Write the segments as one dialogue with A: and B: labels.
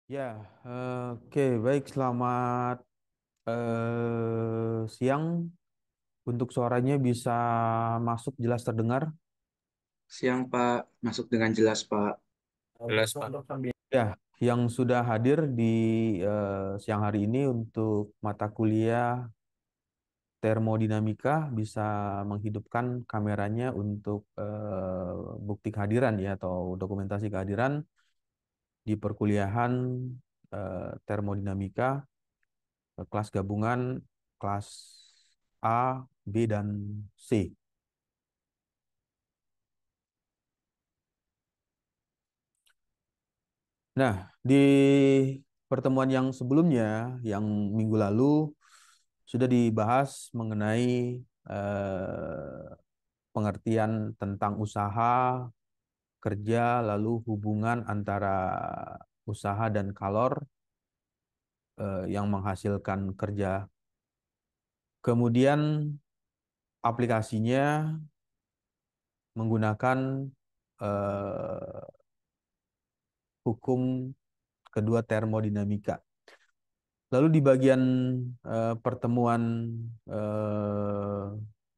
A: Ya, oke, baik. Selamat siang. Untuk suaranya bisa masuk jelas terdengar.
B: Siang, Pak. Masuk dengan jelas, Pak.
A: Jelas, Pak. Ya, yang sudah hadir di siang hari ini untuk mata kuliah termodinamika bisa menghidupkan kameranya untuk bukti kehadiran ya atau dokumentasi kehadiran di perkuliahan termodinamika kelas gabungan kelas A, B, dan C. Nah, di pertemuan yang sebelumnya, yang minggu lalu, sudah dibahas mengenai pengertian tentang usaha, kerja, lalu hubungan antara usaha dan kalor yang menghasilkan kerja. Kemudian aplikasinya menggunakan eh, hukum kedua termodinamika. Lalu di bagian pertemuan eh,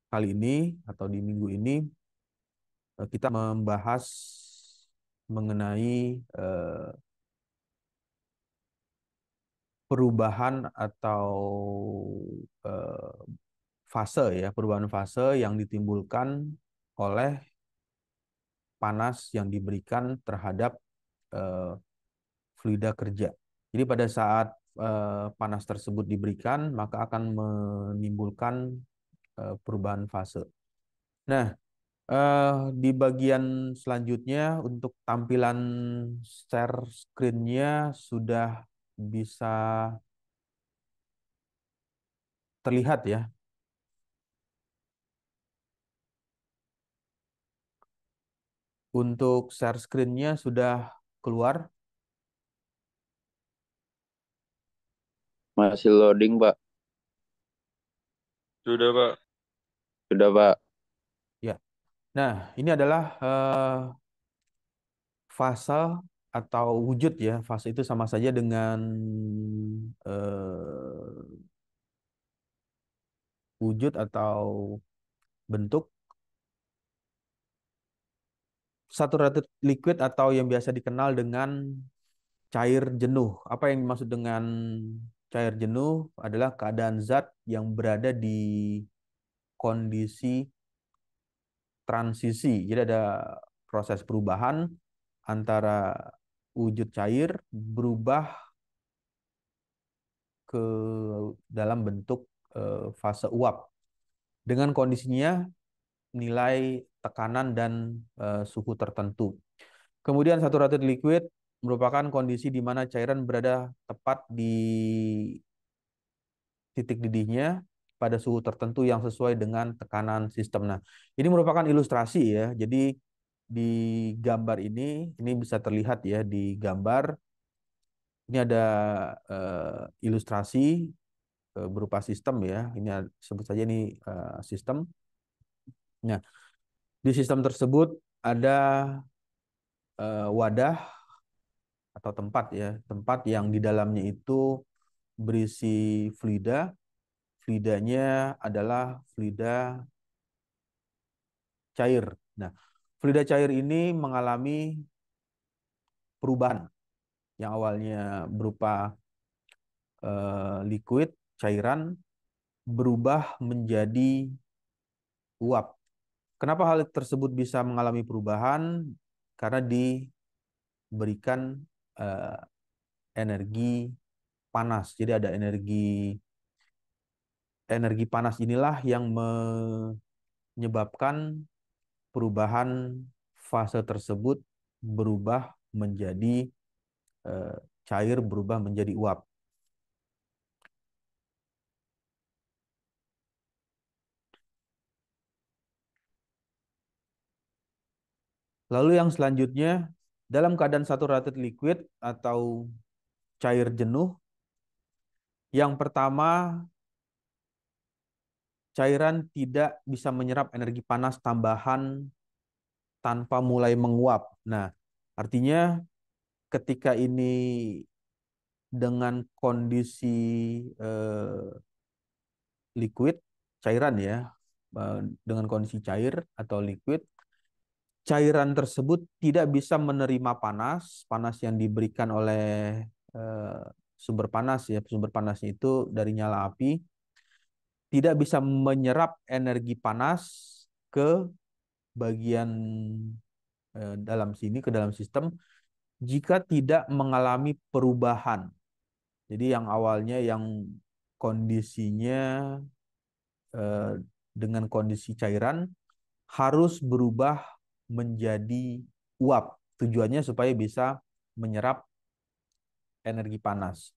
A: kali ini atau di minggu ini kita membahas mengenai perubahan atau eh, fase ya, perubahan fase yang ditimbulkan oleh panas yang diberikan terhadap eh, fluida kerja. Jadi pada saat panas tersebut diberikan, maka akan menimbulkan perubahan fase. Nah, di bagian selanjutnya untuk tampilan share screen-nya sudah bisa terlihat ya. Untuk share screen-nya sudah keluar.
C: Masih loading, Pak.
D: Sudah, Pak.
C: Sudah, Pak.
A: Ya. Nah, ini adalah fase atau wujud ya. Fase itu sama saja dengan wujud atau bentuk saturated liquid atau yang biasa dikenal dengan cair jenuh. Apa yang dimaksud dengan cair jenuh adalah keadaan zat yang berada di kondisi transisi. Jadi ada proses perubahan antara wujud cair berubah ke dalam bentuk fase uap. Dengan kondisinya nilai tekanan dan suhu tertentu. Kemudian saturated liquid merupakan kondisi di mana cairan berada tepat di titik didihnya pada suhu tertentu yang sesuai dengan tekanan sistem. Nah, ini merupakan ilustrasi ya. Jadi di gambar ini bisa terlihat ya di gambar ini ada ilustrasi berupa sistem ya. Ini sebut saja ini sistem. Nah, di sistem tersebut ada wadah atau tempat ya, tempat yang di dalamnya itu berisi fluida. Fluidanya adalah fluida cair. Nah, fluida cair ini mengalami perubahan yang awalnya berupa liquid, cairan, berubah menjadi uap. Kenapa hal tersebut bisa mengalami perubahan? Karena diberikan eh, energi panas. Jadi ada energi panas inilah yang menyebabkan perubahan fase tersebut berubah menjadi eh, cair, berubah menjadi uap. Lalu yang selanjutnya, dalam keadaan saturated liquid atau cair jenuh, yang pertama cairan tidak bisa menyerap energi panas tambahan tanpa mulai menguap. Nah, artinya ketika ini dengan kondisi liquid, cairan ya, dengan kondisi cair atau liquid, cairan tersebut tidak bisa menerima panas, panas yang diberikan oleh sumber panas ya, sumber panasnya itu dari nyala api, tidak bisa menyerap energi panas ke bagian dalam sini, ke dalam sistem, jika tidak mengalami perubahan. Jadi yang awalnya yang kondisinya dengan kondisi cairan harus berubah menjadi uap. Tujuannya supaya bisa menyerap energi panas.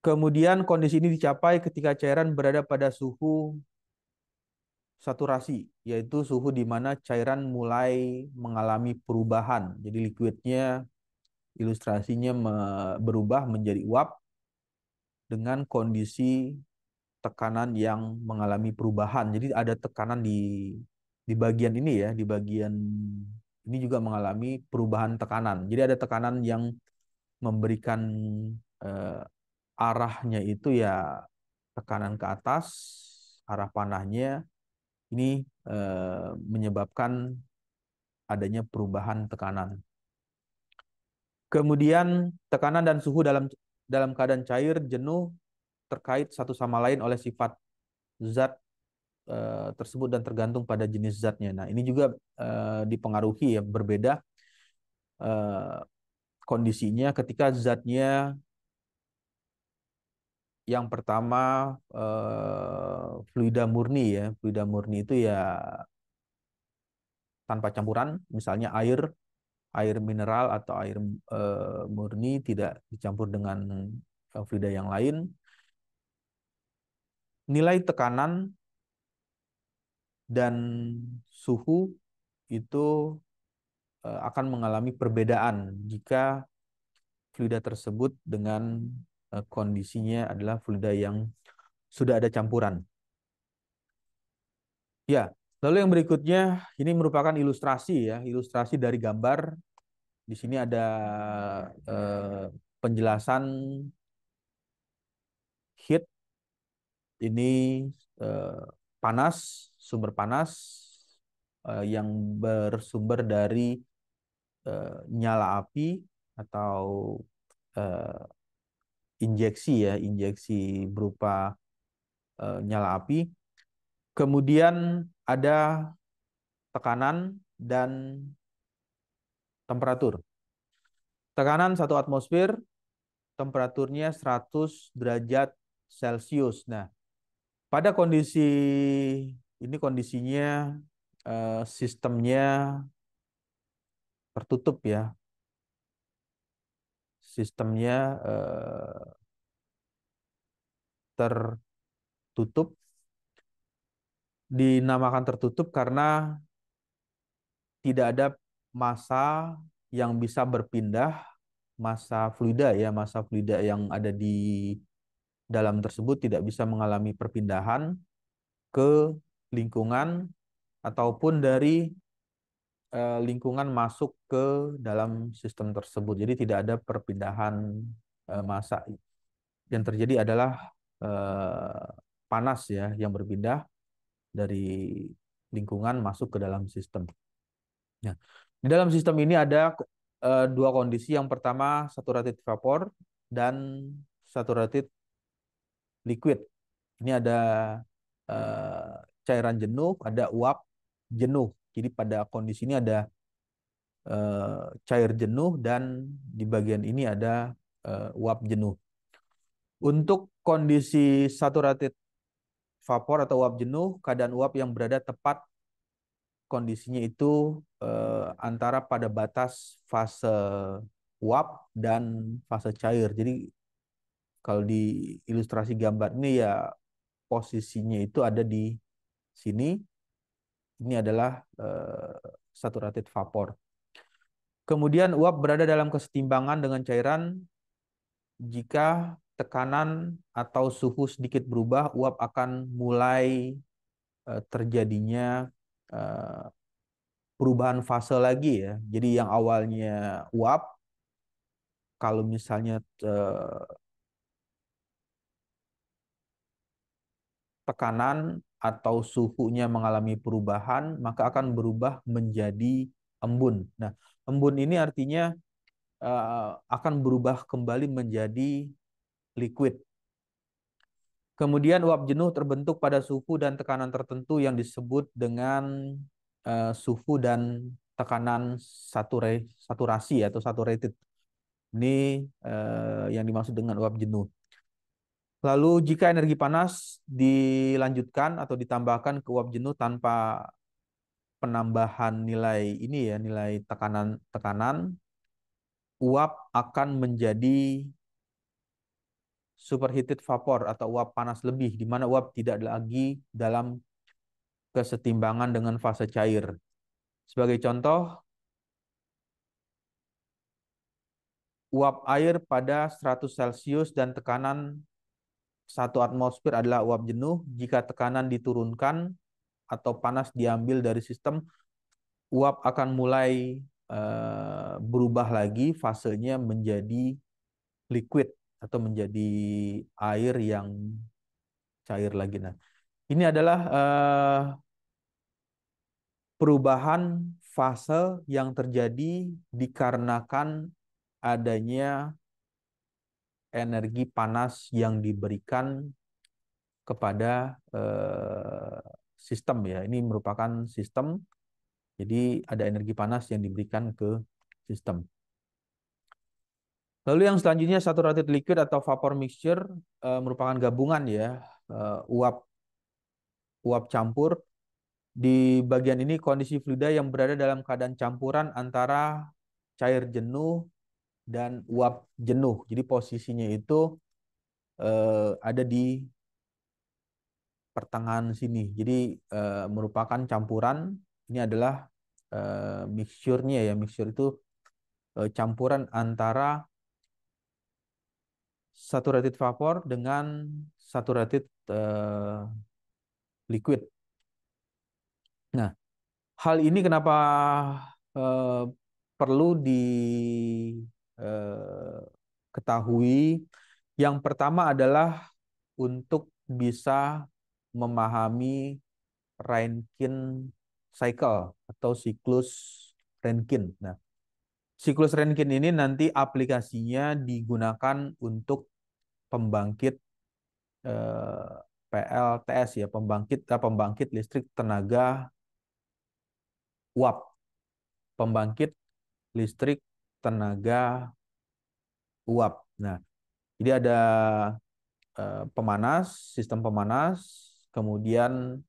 A: Kemudian kondisi ini dicapai ketika cairan berada pada suhu saturasi, yaitu suhu di mana cairan mulai mengalami perubahan. Jadi liquidnya, ilustrasinya berubah menjadi uap dengan kondisi tekanan yang mengalami perubahan. Jadi ada tekanan di bagian ini ya, di bagian ini juga mengalami perubahan tekanan. Jadi ada tekanan yang memberikan eh, arahnya itu ya tekanan ke atas, arah panahnya ini menyebabkan adanya perubahan tekanan. Kemudian tekanan dan suhu dalam keadaan cair, jenuh terkait satu sama lain oleh sifat zat tersebut dan tergantung pada jenis zatnya. Nah, ini juga dipengaruhi ya, berbeda eh, kondisinya ketika zatnya yang pertama fluida murni ya. Fluida murni itu ya tanpa campuran, misalnya air mineral atau air murni tidak dicampur dengan fluida yang lain. Nilai tekanan dan suhu itu akan mengalami perbedaan jika fluida tersebut dengan kondisinya adalah fluida yang sudah ada campuran. Ya, lalu yang berikutnya ini merupakan ilustrasi ya, ilustrasi dari gambar. Di sini ada penjelasan heat, ini panas, sumber panas yang bersumber dari nyala api atau uh, injeksi ya, injeksi berupa nyala api. Kemudian ada tekanan dan temperatur. Tekanan 1 atmosfer, temperaturnya 100 derajat Celcius. Nah, pada kondisi ini kondisinya sistemnya tertutup ya. Sistemnya tertutup. Dinamakan tertutup karena tidak ada massa yang bisa berpindah, massa fluida ya, massa fluida yang ada di dalam tersebut tidak bisa mengalami perpindahan ke lingkungan ataupun dari lingkungan masuk ke dalam sistem tersebut. Jadi tidak ada perpindahan massa. Yang terjadi adalah panas ya yang berpindah dari lingkungan masuk ke dalam sistem. Nah, di dalam sistem ini ada dua kondisi. Yang pertama saturated vapor dan saturated liquid. Ini ada cairan jenuh, ada uap jenuh. Jadi pada kondisi ini ada cair jenuh dan di bagian ini ada uap jenuh. Untuk kondisi saturated vapor atau uap jenuh, keadaan uap yang berada tepat kondisinya itu antara pada batas fase uap dan fase cair. Jadi kalau di ilustrasi gambar ini ya posisinya itu ada di sini. Ini adalah saturated vapor. Kemudian uap berada dalam kesetimbangan dengan cairan. Jika tekanan atau suhu sedikit berubah, uap akan mulai terjadinya perubahan fase lagi ya. Jadi yang awalnya uap, kalau misalnya tekanan atau suhunya mengalami perubahan, maka akan berubah menjadi embun. Nah, embun ini artinya akan berubah kembali menjadi liquid. Kemudian uap jenuh terbentuk pada suhu dan tekanan tertentu yang disebut dengan suhu dan tekanan saturasi atau saturated. Ini yang dimaksud dengan uap jenuh. Lalu jika energi panas dilanjutkan atau ditambahkan ke uap jenuh tanpa penambahan nilai ini ya, nilai tekanan, uap akan menjadi superheated vapor atau uap panas lebih, di mana uap tidak lagi dalam kesetimbangan dengan fase cair. Sebagai contoh, uap air pada 100 Celcius dan tekanan 1 atmosfer adalah uap jenuh. Jika tekanan diturunkan atau panas diambil dari sistem, uap akan mulai berubah lagi fasenya menjadi liquid atau menjadi air yang cair lagi. Nah, ini adalah perubahan fase yang terjadi dikarenakan adanya energi panas yang diberikan kepada sistem ya. Ini merupakan sistem, jadi ada energi panas yang diberikan ke sistem. Lalu yang selanjutnya saturated liquid atau vapor mixture merupakan gabungan ya, uap campur. Di bagian ini kondisi fluida yang berada dalam keadaan campuran antara cair jenuh dan uap jenuh. Jadi posisinya itu ada di pertengahan sini. Jadi merupakan campuran. Ini adalah mixture-nya ya. Mixture itu campuran antara saturated vapor dengan saturated liquid. Nah, hal ini kenapa perlu diketahui? Yang pertama adalah untuk bisa memahami Rankine cycle atau siklus Rankine. Nah, siklus Rankine ini nanti aplikasinya digunakan untuk pembangkit PLTS ya, pembangkit listrik tenaga uap, pembangkit listrik tenaga uap. Nah, jadi ada sistem pemanas, kemudian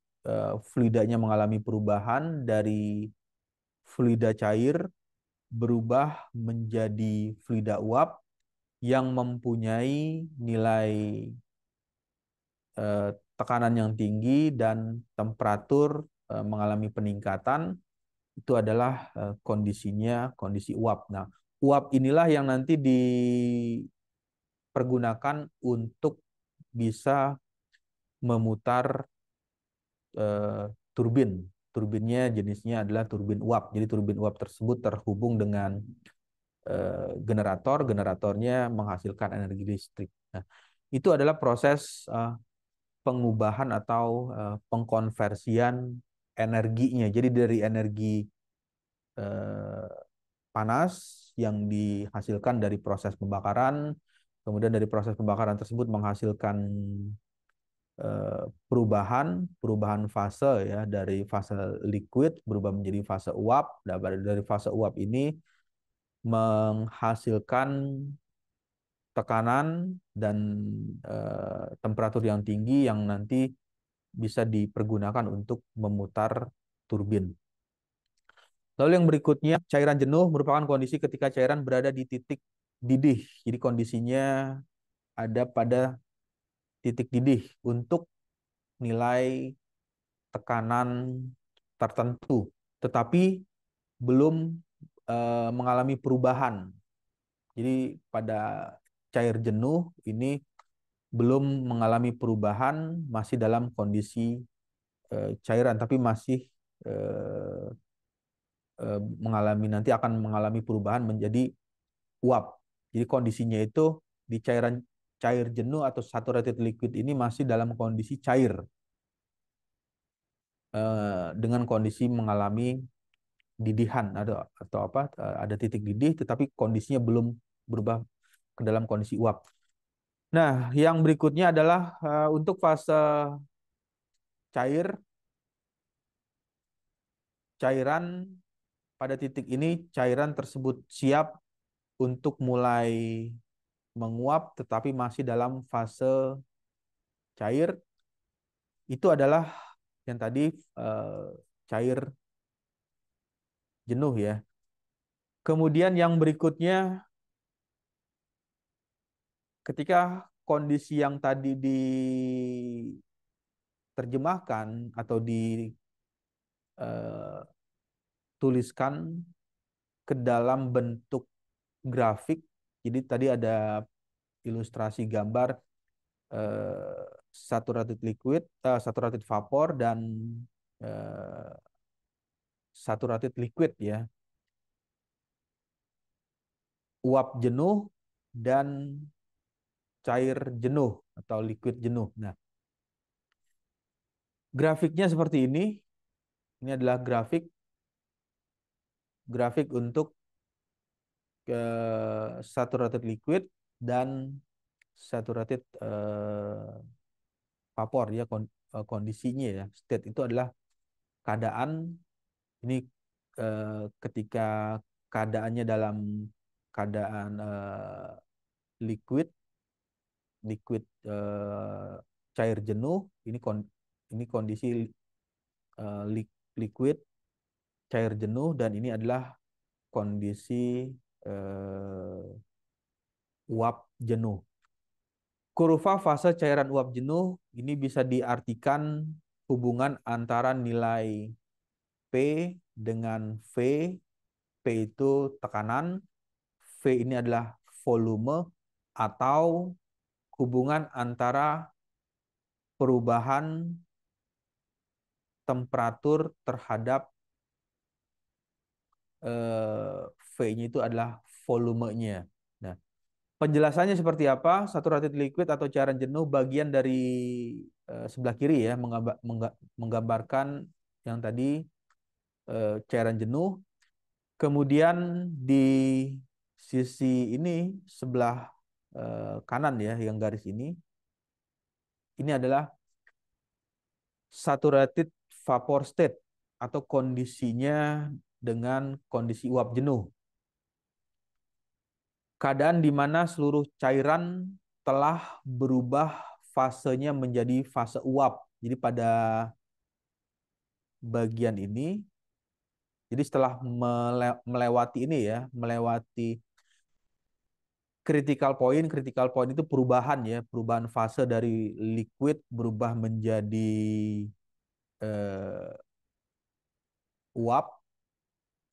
A: fluidanya mengalami perubahan dari fluida cair berubah menjadi fluida uap yang mempunyai nilai tekanan yang tinggi dan temperatur mengalami peningkatan. Itu adalah kondisinya kondisi uap. Nah, uap inilah yang nanti dipergunakan untuk bisa memutar turbin. Turbinnya jenisnya adalah turbin uap. Jadi turbin uap tersebut terhubung dengan generator. Generatornya menghasilkan energi listrik. Nah, itu adalah proses pengubahan atau pengkonversian energinya. Jadi dari energi panas yang dihasilkan dari proses pembakaran, kemudian dari proses pembakaran tersebut menghasilkan perubahan fase ya, dari fase liquid berubah menjadi fase uap. Dari fase uap ini menghasilkan tekanan dan temperatur yang tinggi yang nanti bisa dipergunakan untuk memutar turbin. Lalu yang berikutnya, cairan jenuh merupakan kondisi ketika cairan berada di titik didih. Jadi kondisinya ada pada titik didih untuk nilai tekanan tertentu, tetapi belum mengalami perubahan. Jadi pada cair jenuh ini belum mengalami perubahan, masih dalam kondisi cairan, tapi masih nanti akan mengalami perubahan menjadi uap. Jadi kondisinya itu di cairan cair jenuh atau saturated liquid ini masih dalam kondisi cair dengan kondisi mengalami didihan atau apa ada titik didih tetapi kondisinya belum berubah ke dalam kondisi uap. Nah, yang berikutnya adalah untuk fase cair, cairan pada titik ini cairan tersebut siap untuk mulai menguap tetapi masih dalam fase cair. Itu adalah yang tadi cair jenuh ya. Kemudian yang berikutnya ketika kondisi yang tadi diterjemahkan atau dituliskan ke dalam bentuk grafik. Jadi tadi ada ilustrasi gambar saturated liquid, saturated vapor dan saturated liquid ya. Uap jenuh dan cair jenuh atau liquid jenuh. Nah, grafiknya seperti ini. Ini adalah grafik untuk saturated liquid dan saturated vapor ya kondisinya ya. State itu adalah keadaan ini ketika keadaannya dalam keadaan liquid cair jenuh ini kondisi liquid cair jenuh dan ini adalah kondisi uap jenuh. Kurva fase cairan uap jenuh ini bisa diartikan hubungan antara nilai P dengan V. P itu tekanan, V ini adalah volume atau hubungan antara perubahan temperatur terhadap V-nya itu adalah volumenya. Nah, penjelasannya seperti apa? Saturated liquid atau cairan jenuh bagian dari sebelah kiri ya menggambarkan yang tadi cairan jenuh. Kemudian di sisi ini sebelah kanan ya yang garis ini adalah saturated vapor state atau kondisinya dengan kondisi uap jenuh. Keadaan di mana seluruh cairan telah berubah fasenya menjadi fase uap. Jadi pada bagian ini, jadi setelah melewati ini ya, melewati critical point itu perubahan ya, perubahan fase dari liquid berubah menjadi uap.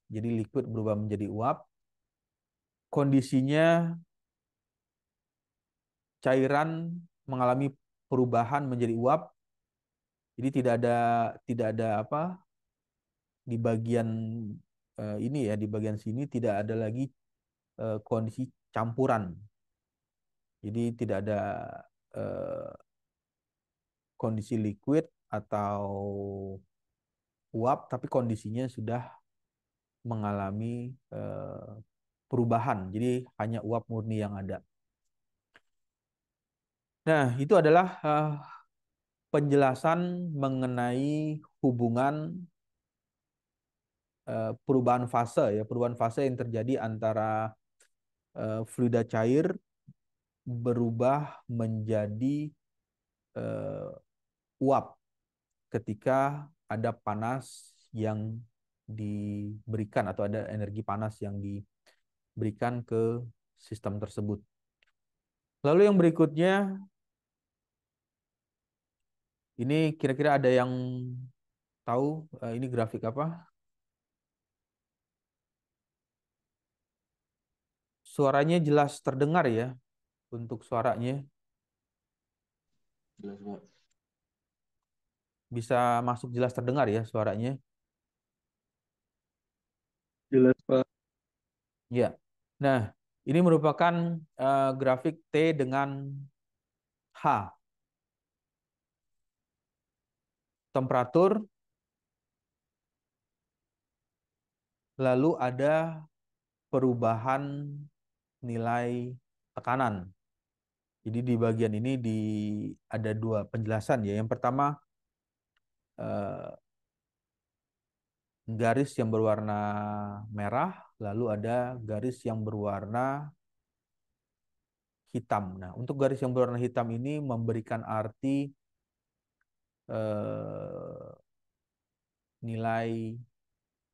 A: Jadi liquid berubah menjadi uap. Kondisinya cairan mengalami perubahan menjadi uap. Jadi tidak ada apa di bagian ini ya, di bagian sini tidak ada lagi kondisi campuran. Jadi tidak ada kondisi liquid atau uap, tapi kondisinya sudah mengalami perubahan. Jadi hanya uap murni yang ada. Nah, itu adalah penjelasan mengenai hubungan perubahan fase ya, perubahan fase yang terjadi antara fluida cair berubah menjadi uap ketika ada panas yang diberikan atau ada energi panas yang diberikan ke sistem tersebut. Lalu yang berikutnya, ini kira-kira ada yang tahu ini grafik apa? Suaranya jelas terdengar ya untuk suaranya.
B: Jelas, Pak.
A: Bisa masuk jelas terdengar ya suaranya.
B: Jelas, Pak.
A: Ya. Nah, Ini merupakan grafik T dengan H. Temperatur, lalu ada perubahan nilai tekanan. Jadi di bagian ini ada dua penjelasan ya. Yang pertama, garis yang berwarna merah, lalu ada garis yang berwarna hitam. Nah, untuk garis yang berwarna hitam ini memberikan arti nilai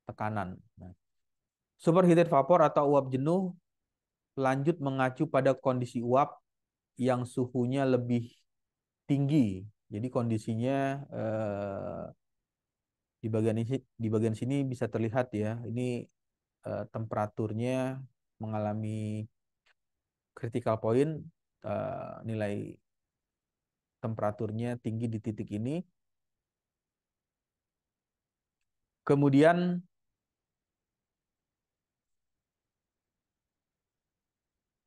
A: tekanan. Nah, superheated vapor atau uap jenuh lanjut mengacu pada kondisi uap yang suhunya lebih tinggi. Jadi kondisinya di bagian sini bisa terlihat ya. Ini temperaturnya mengalami critical point, nilai temperaturnya tinggi di titik ini. Kemudian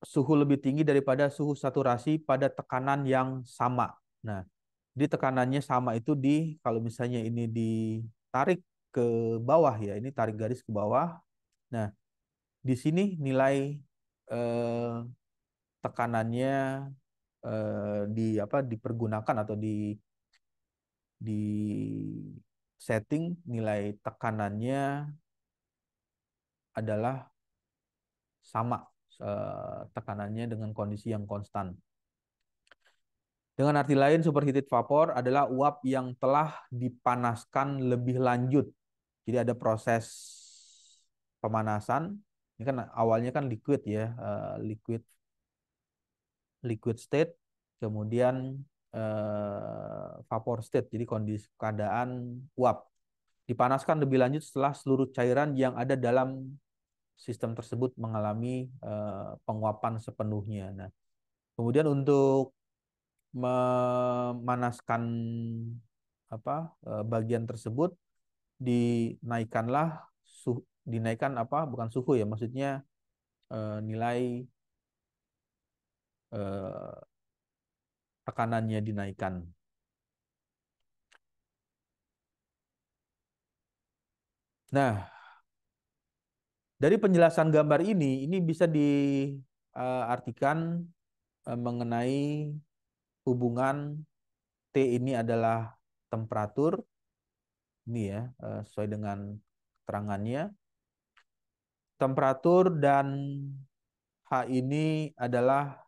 A: suhu lebih tinggi daripada suhu saturasi pada tekanan yang sama. Nah, di tekanannya sama itu kalau misalnya ini ditarik ke bawah ya, ini tarik garis ke bawah. Nah, di sini nilai eh, tekanannya dipergunakan atau di setting nilai tekanannya adalah sama tekanannya dengan kondisi yang konstan. Dengan arti lain, superheated vapor adalah uap yang telah dipanaskan lebih lanjut. Jadi ada proses pemanasan. Ini kan awalnya kan liquid ya, liquid state, kemudian vapor state. Jadi kondisi keadaan uap dipanaskan lebih lanjut setelah seluruh cairan yang ada dalam sistem tersebut mengalami penguapan sepenuhnya. Nah, kemudian untuk memanaskan bagian tersebut dinaikkan bukan suhu ya, maksudnya nilai tekanannya dinaikkan. Nah, dari penjelasan gambar ini bisa diartikan mengenai hubungan T ini adalah temperatur, ini ya, sesuai dengan keterangannya. Temperatur dan H ini adalah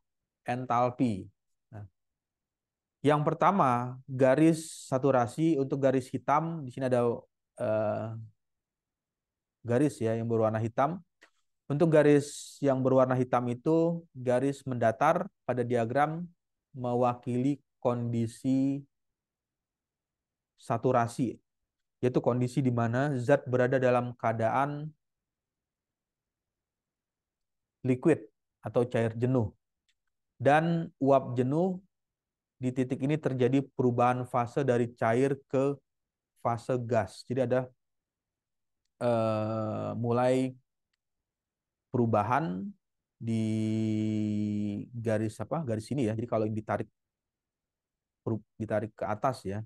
A: entalpi. Nah, yang pertama, garis saturasi. Untuk garis hitam, di sini ada garis ya yang berwarna hitam. Untuk garis yang berwarna hitam itu garis mendatar pada diagram mewakili kondisi saturasi, yaitu kondisi di mana zat berada dalam keadaan liquid atau cair jenuh. Dan uap jenuh, di titik ini terjadi perubahan fase dari cair ke fase gas. Jadi ada mulai perubahan di garis ini ya. Jadi kalau ditarik ke atas ya.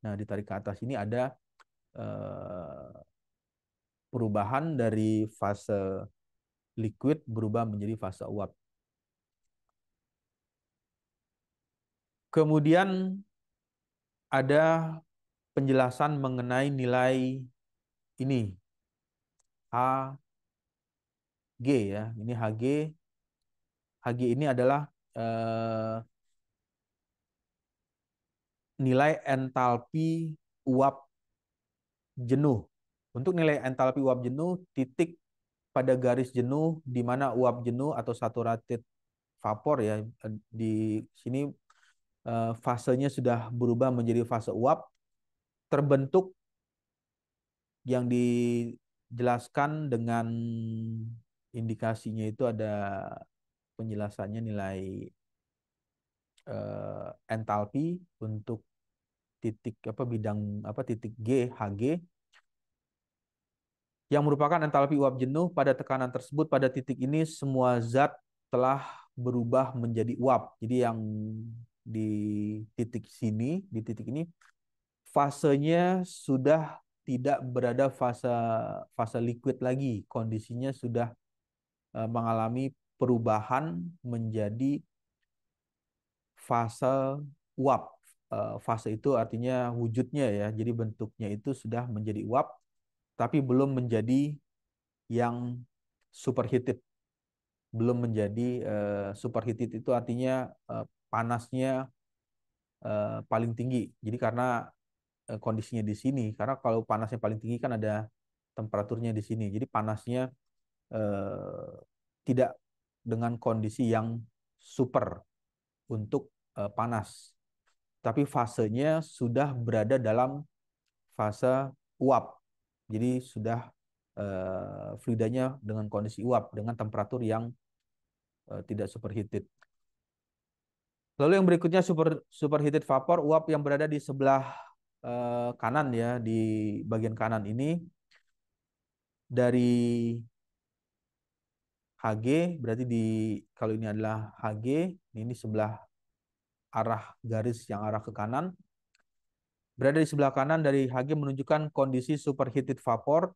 A: Nah, ditarik ke atas ini ada perubahan dari fase liquid berubah menjadi fase uap. Kemudian ada penjelasan mengenai nilai ini Hg ya. Ini Hg. Hg ini adalah nilai entalpi uap jenuh. Untuk nilai entalpi uap jenuh, titik pada garis jenuh di mana uap jenuh atau saturated vapor ya, di sini fasenya sudah berubah menjadi fase uap, terbentuk yang dijelaskan dengan indikasinya itu ada penjelasannya nilai entalpi untuk titik titik G Hg yang merupakan entalpi uap jenuh pada tekanan tersebut. Pada titik ini semua zat telah berubah menjadi uap. Jadi yang di titik sini, di titik ini fasenya sudah tidak berada fase liquid lagi. Kondisinya sudah mengalami perubahan menjadi fase uap. Fase itu artinya wujudnya ya. Jadi bentuknya itu sudah menjadi uap, tapi belum menjadi yang superheated. Belum menjadi superheated itu artinya panasnya paling tinggi. Jadi karena kondisinya di sini, karena kalau panasnya paling tinggi kan ada temperaturnya di sini. Jadi panasnya eh, tidak dengan kondisi yang super untuk panas, tapi fasenya sudah berada dalam fase uap. Jadi sudah fluidanya dengan kondisi uap dengan temperatur yang tidak superheated. Lalu yang berikutnya superheated vapor, uap yang berada di sebelah kanan ya, di bagian kanan ini dari Hg, berarti kalau ini adalah Hg, ini sebelah arah garis yang arah ke kanan. Berada di sebelah kanan dari Hg menunjukkan kondisi superheated vapor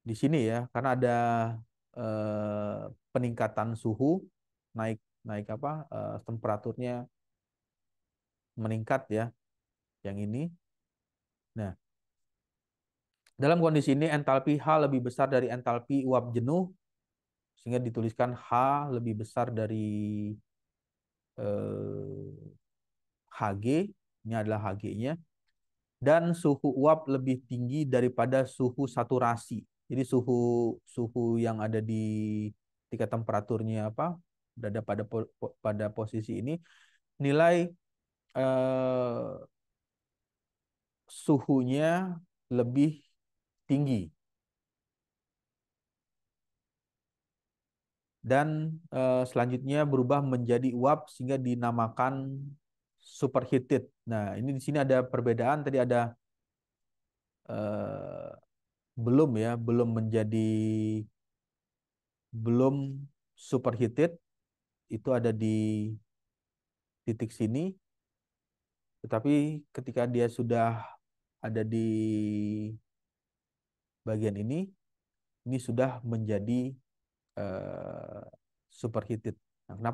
A: di sini ya, karena ada peningkatan suhu, naik naik apa temperaturnya meningkat ya, yang ini. Nah, dalam kondisi ini entalpi H lebih besar dari entalpi uap jenuh, sehingga dituliskan H lebih besar dari Hg, ini adalah Hg-nya, dan suhu uap lebih tinggi daripada suhu saturasi. Jadi suhu yang ada di ketika temperaturnya berada pada posisi ini, nilai suhunya lebih tinggi. Dan selanjutnya berubah menjadi uap sehingga dinamakan superheated. Nah, ini di sini ada perbedaan. Tadi ada belum ya, belum superheated, itu ada di titik sini. Tetapi ketika dia sudah ada di bagian ini sudah menjadi superheated. Nah,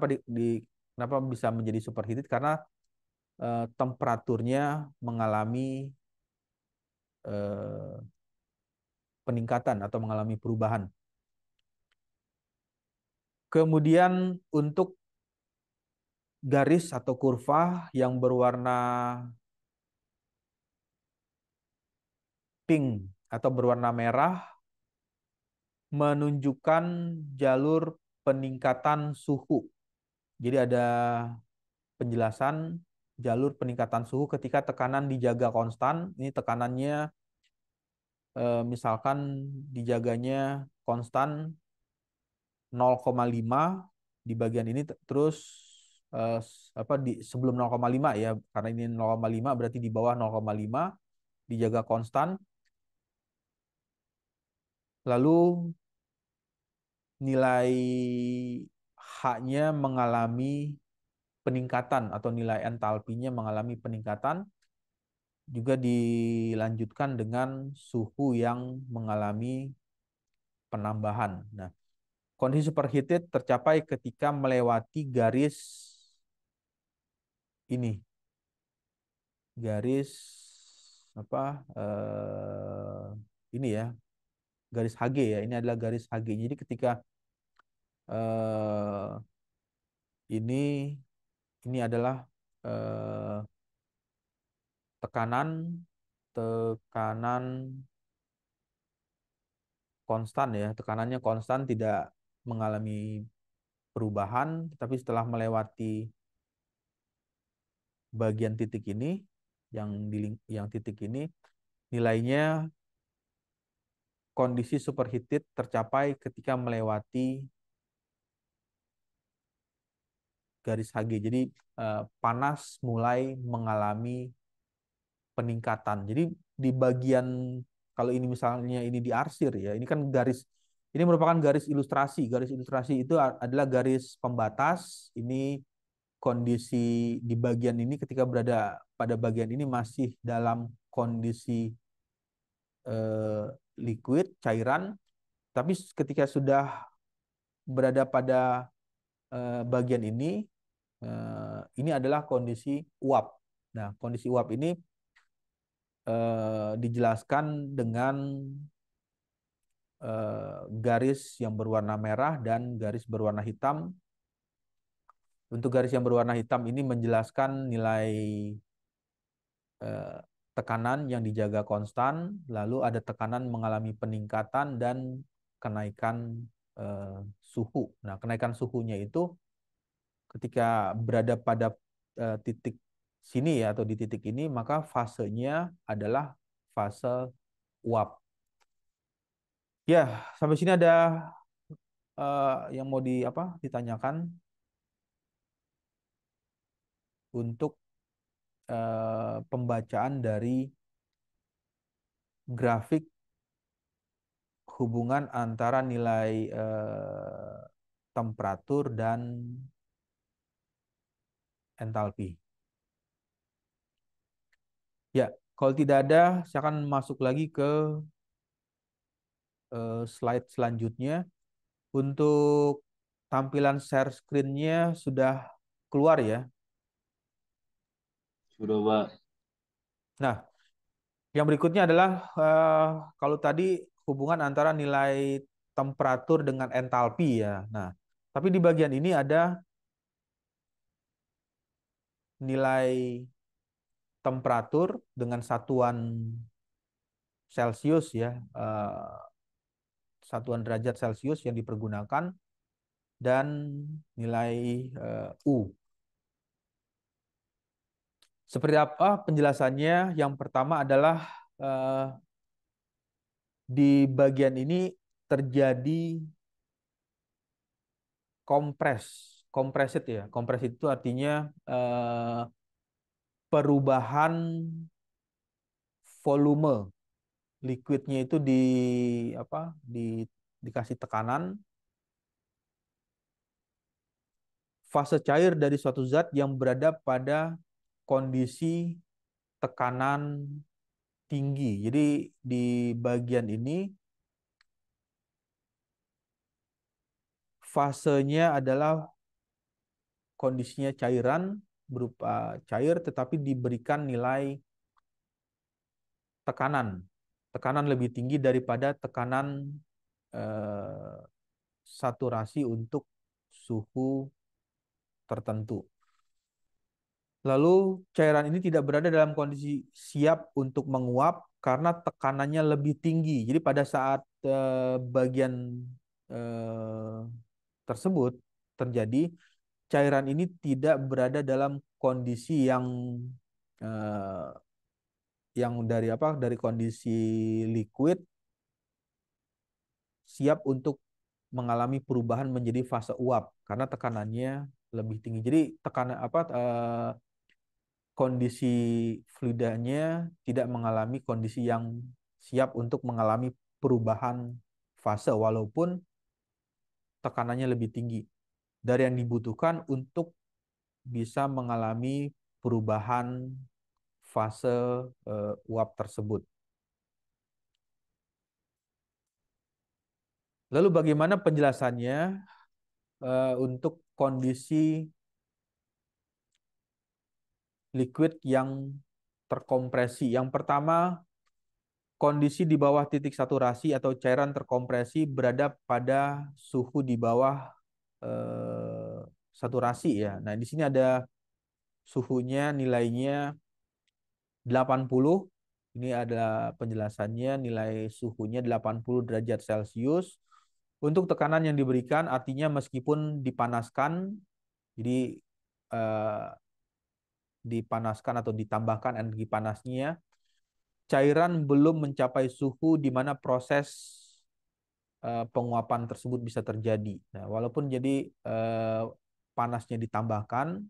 A: kenapa bisa menjadi superheated? Karena temperaturnya mengalami peningkatan atau mengalami perubahan. Kemudian untuk garis atau kurva yang berwarna pink atau berwarna merah menunjukkan jalur peningkatan suhu. Jadi ada penjelasan jalur peningkatan suhu ketika tekanan dijaga konstan. Ini tekanannya misalkan dijaganya konstan 0,5 di bagian ini, terus sebelum 0,5 ya, karena ini 0,5 berarti di bawah 0,5 dijaga konstan. Lalu nilai H-nya mengalami peningkatan atau nilai entalpinya mengalami peningkatan, juga dilanjutkan dengan suhu yang mengalami penambahan. Nah, kondisi superheated tercapai ketika melewati garis ini. Garis ini ya. Garis Hg ya. Ini adalah garis Hg. Jadi ketika ini adalah tekanan konstan ya. Tekanannya konstan, tidak mengalami perubahan, tapi setelah melewati bagian titik ini, yang titik ini, nilainya kondisi superheated tercapai ketika melewati garis Hg. Jadi panas mulai mengalami peningkatan. Jadi di bagian kalau ini misalnya ini diarsir ya, ini kan garis, ini merupakan garis ilustrasi. Garis ilustrasi itu adalah garis pembatas. Ini kondisi di bagian ini ketika berada pada bagian ini masih dalam kondisi liquid, cairan, tapi ketika sudah berada pada bagian ini adalah kondisi uap. Nah, kondisi uap ini dijelaskan dengan garis yang berwarna merah dan garis berwarna hitam. Untuk garis yang berwarna hitam ini menjelaskan nilai tekanan yang dijaga konstan, lalu ada tekanan mengalami peningkatan dan kenaikan suhu. Nah, kenaikan suhunya itu ketika berada pada titik sini ya, atau di titik ini, maka fasenya adalah fase uap. Ya, sampai sini ada yang mau ditanyakan untuk pembacaan dari grafik hubungan antara nilai temperatur dan entalpi. Ya, kalau tidak ada, saya akan masuk lagi ke slide selanjutnya. Untuk tampilan share screen-nya sudah keluar ya.
C: Sudah, Pak.
A: Nah, yang berikutnya adalah kalau tadi hubungan antara nilai temperatur dengan entalpi ya. Nah, tapi di bagian ini ada nilai temperatur dengan satuan Celcius ya, satuan derajat Celcius yang dipergunakan, dan nilai U. Seperti apa penjelasannya? Yang pertama adalah di bagian ini terjadi kompresit ya. Kompresit itu artinya perubahan volume liquidnya itu dikasih tekanan. Fase cair dari suatu zat yang berada pada kondisi tekanan tinggi. Jadi di bagian ini fasenya adalah kondisinya cairan, berupa cair tetapi diberikan nilai tekanan. Tekanan lebih tinggi daripada tekanan saturasi untuk suhu tertentu. Lalu cairan ini tidak berada dalam kondisi siap untuk menguap karena tekanannya lebih tinggi. Jadi pada saat bagian tersebut terjadi, cairan ini tidak berada dalam kondisi eh, yang dari kondisi liquid siap untuk mengalami perubahan menjadi fase uap karena tekanannya lebih tinggi. Jadi kondisi fluidanya tidak mengalami kondisi yang siap untuk mengalami perubahan fase walaupun tekanannya lebih tinggi dari yang dibutuhkan untuk bisa mengalami perubahan fase uap tersebut. Lalu bagaimana penjelasannya untuk kondisi liquid yang terkompresi? Yang pertama, kondisi di bawah titik saturasi atau cairan terkompresi berada pada suhu di bawah saturasi ya. Nah, di sini ada suhunya, nilainya 80. Ini adalah penjelasannya, nilai suhunya 80 derajat Celcius. Untuk tekanan yang diberikan artinya meskipun dipanaskan, jadi dipanaskan atau ditambahkan energi panasnya, cairan belum mencapai suhu di mana proses penguapan tersebut bisa terjadi. Nah, walaupun jadi panasnya ditambahkan,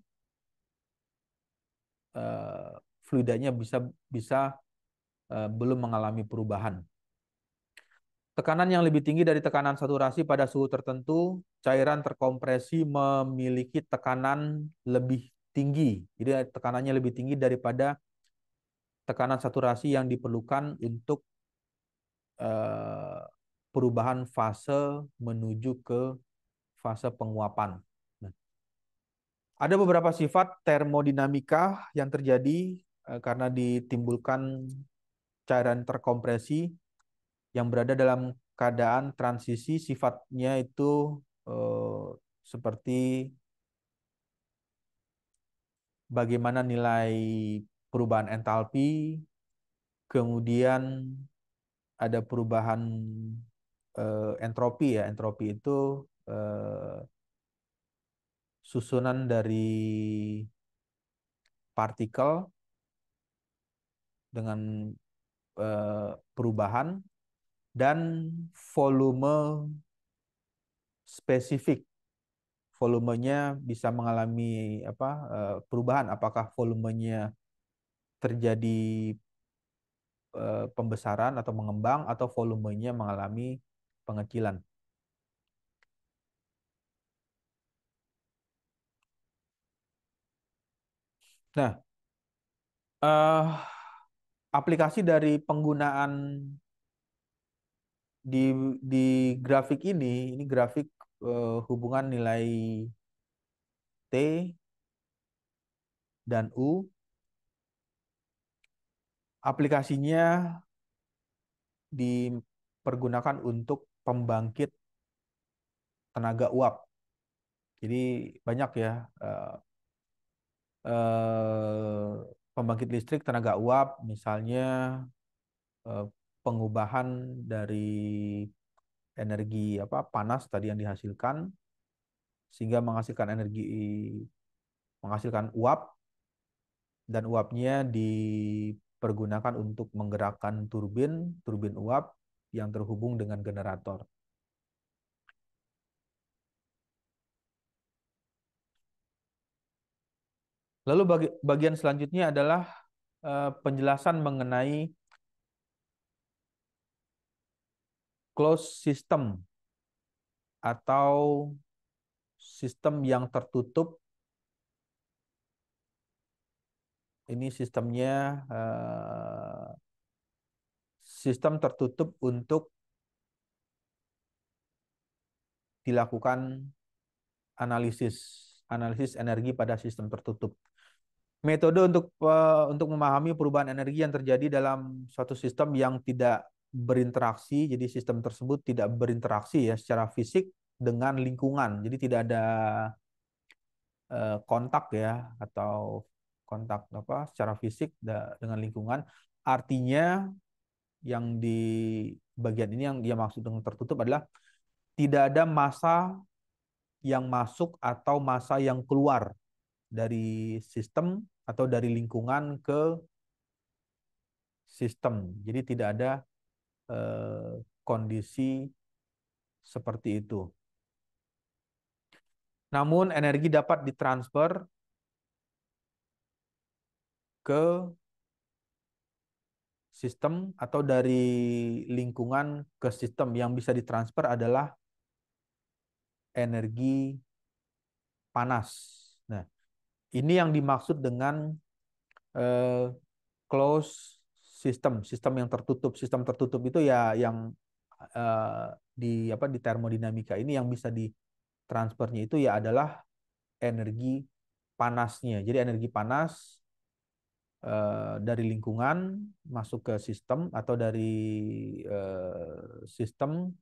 A: fluidanya bisa belum mengalami perubahan. tekanan yang lebih tinggi dari tekanan saturasi pada suhu tertentu, cairan terkompresi memiliki tekanan lebih tinggi. Jadi tekanannya lebih tinggi daripada tekanan saturasi yang diperlukan untuk perubahan fase menuju ke fase penguapan. Nah, ada beberapa sifat termodinamika yang terjadi karena ditimbulkan cairan terkompresi yang berada dalam keadaan transisi. Sifatnya itu seperti bagaimana nilai perubahan entalpi, kemudian ada perubahan entropi ya. Entropi itu susunan dari partikel dengan perubahan, dan volume spesifik. Volumenya bisa mengalami perubahan, apakah volumenya terjadi pembesaran atau mengembang, atau volumenya mengalami pengecilan. Nah, aplikasi dari penggunaan di grafik ini grafik hubungan nilai T dan U. Aplikasinya dipergunakan untuk pembangkit tenaga uap. Jadi banyak ya pembangkit listrik tenaga uap, misalnya pengubahan dari energi panas tadi yang dihasilkan sehingga menghasilkan uap, dan uapnya dipergunakan untuk menggerakkan turbin uap yang terhubung dengan generator. Lalu bagian selanjutnya adalah penjelasan mengenai closed system atau sistem yang tertutup. Ini sistemnya sistem tertutup untuk dilakukan analisis energi pada sistem tertutup. Metode untuk memahami perubahan energi yang terjadi dalam suatu sistem yang tidak berinteraksi. Jadi sistem tersebut tidak berinteraksi ya secara fisik dengan lingkungan. Jadi tidak ada kontak ya, atau kontak secara fisik dengan lingkungan. Artinya yang di bagian ini yang dia maksud dengan tertutup adalah tidak ada massa yang masuk atau massa yang keluar dari sistem atau dari lingkungan ke sistem. Jadi tidak ada kondisi seperti itu. Namun energi dapat ditransfer ke sistem atau dari lingkungan ke sistem. Yang bisa ditransfer adalah energi panas. Nah, ini yang dimaksud dengan closed sistem yang tertutup. Sistem tertutup itu ya yang di termodinamika ini yang bisa ditransfernya itu ya adalah energi panasnya. Jadi energi panas dari lingkungan masuk ke sistem, atau dari sistem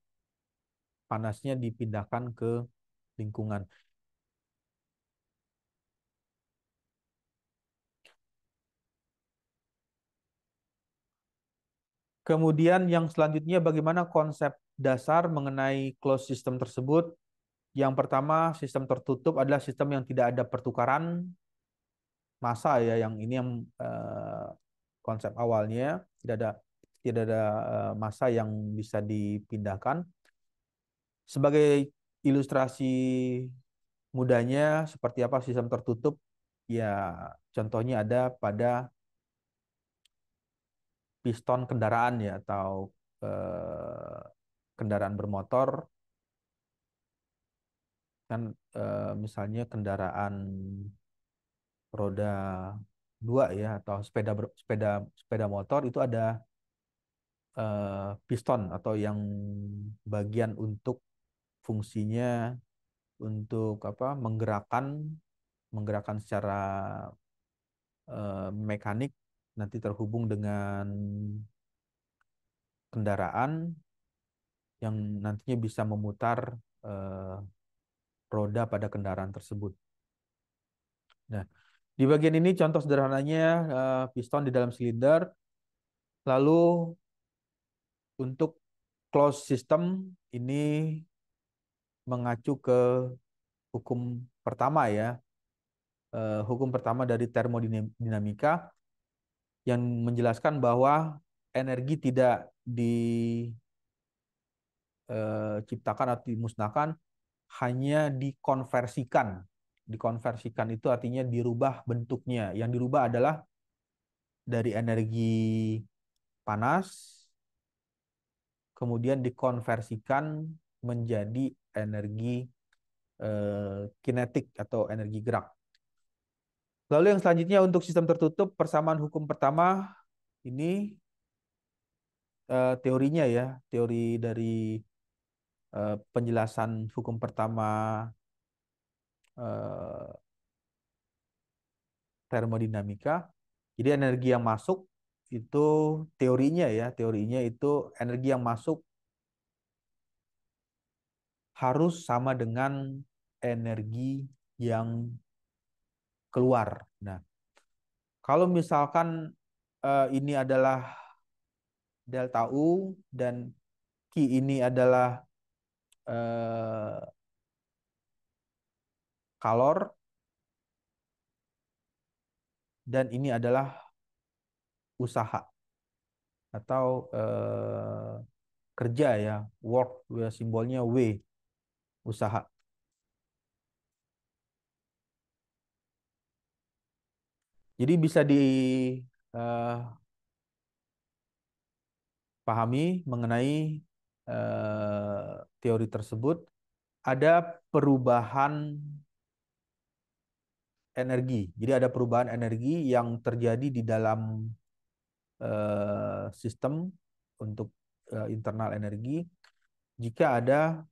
A: panasnya dipindahkan ke lingkungan. Kemudian yang selanjutnya, bagaimana konsep dasar mengenai closed system tersebut. Yang pertama, sistem tertutup adalah sistem yang tidak ada pertukaran massa ya. Yang ini yang konsep awalnya tidak ada massa yang bisa dipindahkan. Sebagai ilustrasi mudahnya seperti apa sistem tertutup? Ya, contohnya ada pada piston kendaraan ya, atau kendaraan bermotor kan, misalnya kendaraan roda 2 ya, atau sepeda motor itu ada piston atau yang bagian untuk fungsinya untuk apa, menggerakkan secara mekanik, nanti terhubung dengan kendaraan yang nantinya bisa memutar roda pada kendaraan tersebut. Nah, di bagian ini contoh sederhananya piston di dalam silinder. Lalu untuk closed system ini mengacu ke hukum pertama ya. Hukum pertama dari termodinamika yang menjelaskan bahwa energi tidak diciptakan atau dimusnahkan, hanya dikonversikan. Dikonversikan itu artinya dirubah bentuknya. Yang dirubah adalah dari energi panas, kemudian dikonversikan menjadi energi kinetik atau energi gerak. Lalu yang selanjutnya untuk sistem tertutup, persamaan hukum pertama ini teorinya ya, teori dari penjelasan hukum pertama termodinamika. Jadi energi yang masuk itu teorinya itu energi yang masuk harus sama dengan energi yang keluar. Nah, kalau misalkan ini adalah delta U dan Q ini adalah kalor dan ini adalah usaha atau kerja ya, work, simbolnya W, usaha. Jadi bisa dipahami mengenai teori tersebut, ada perubahan energi. Jadi ada perubahan energi yang terjadi di dalam sistem untuk internal energi jika ada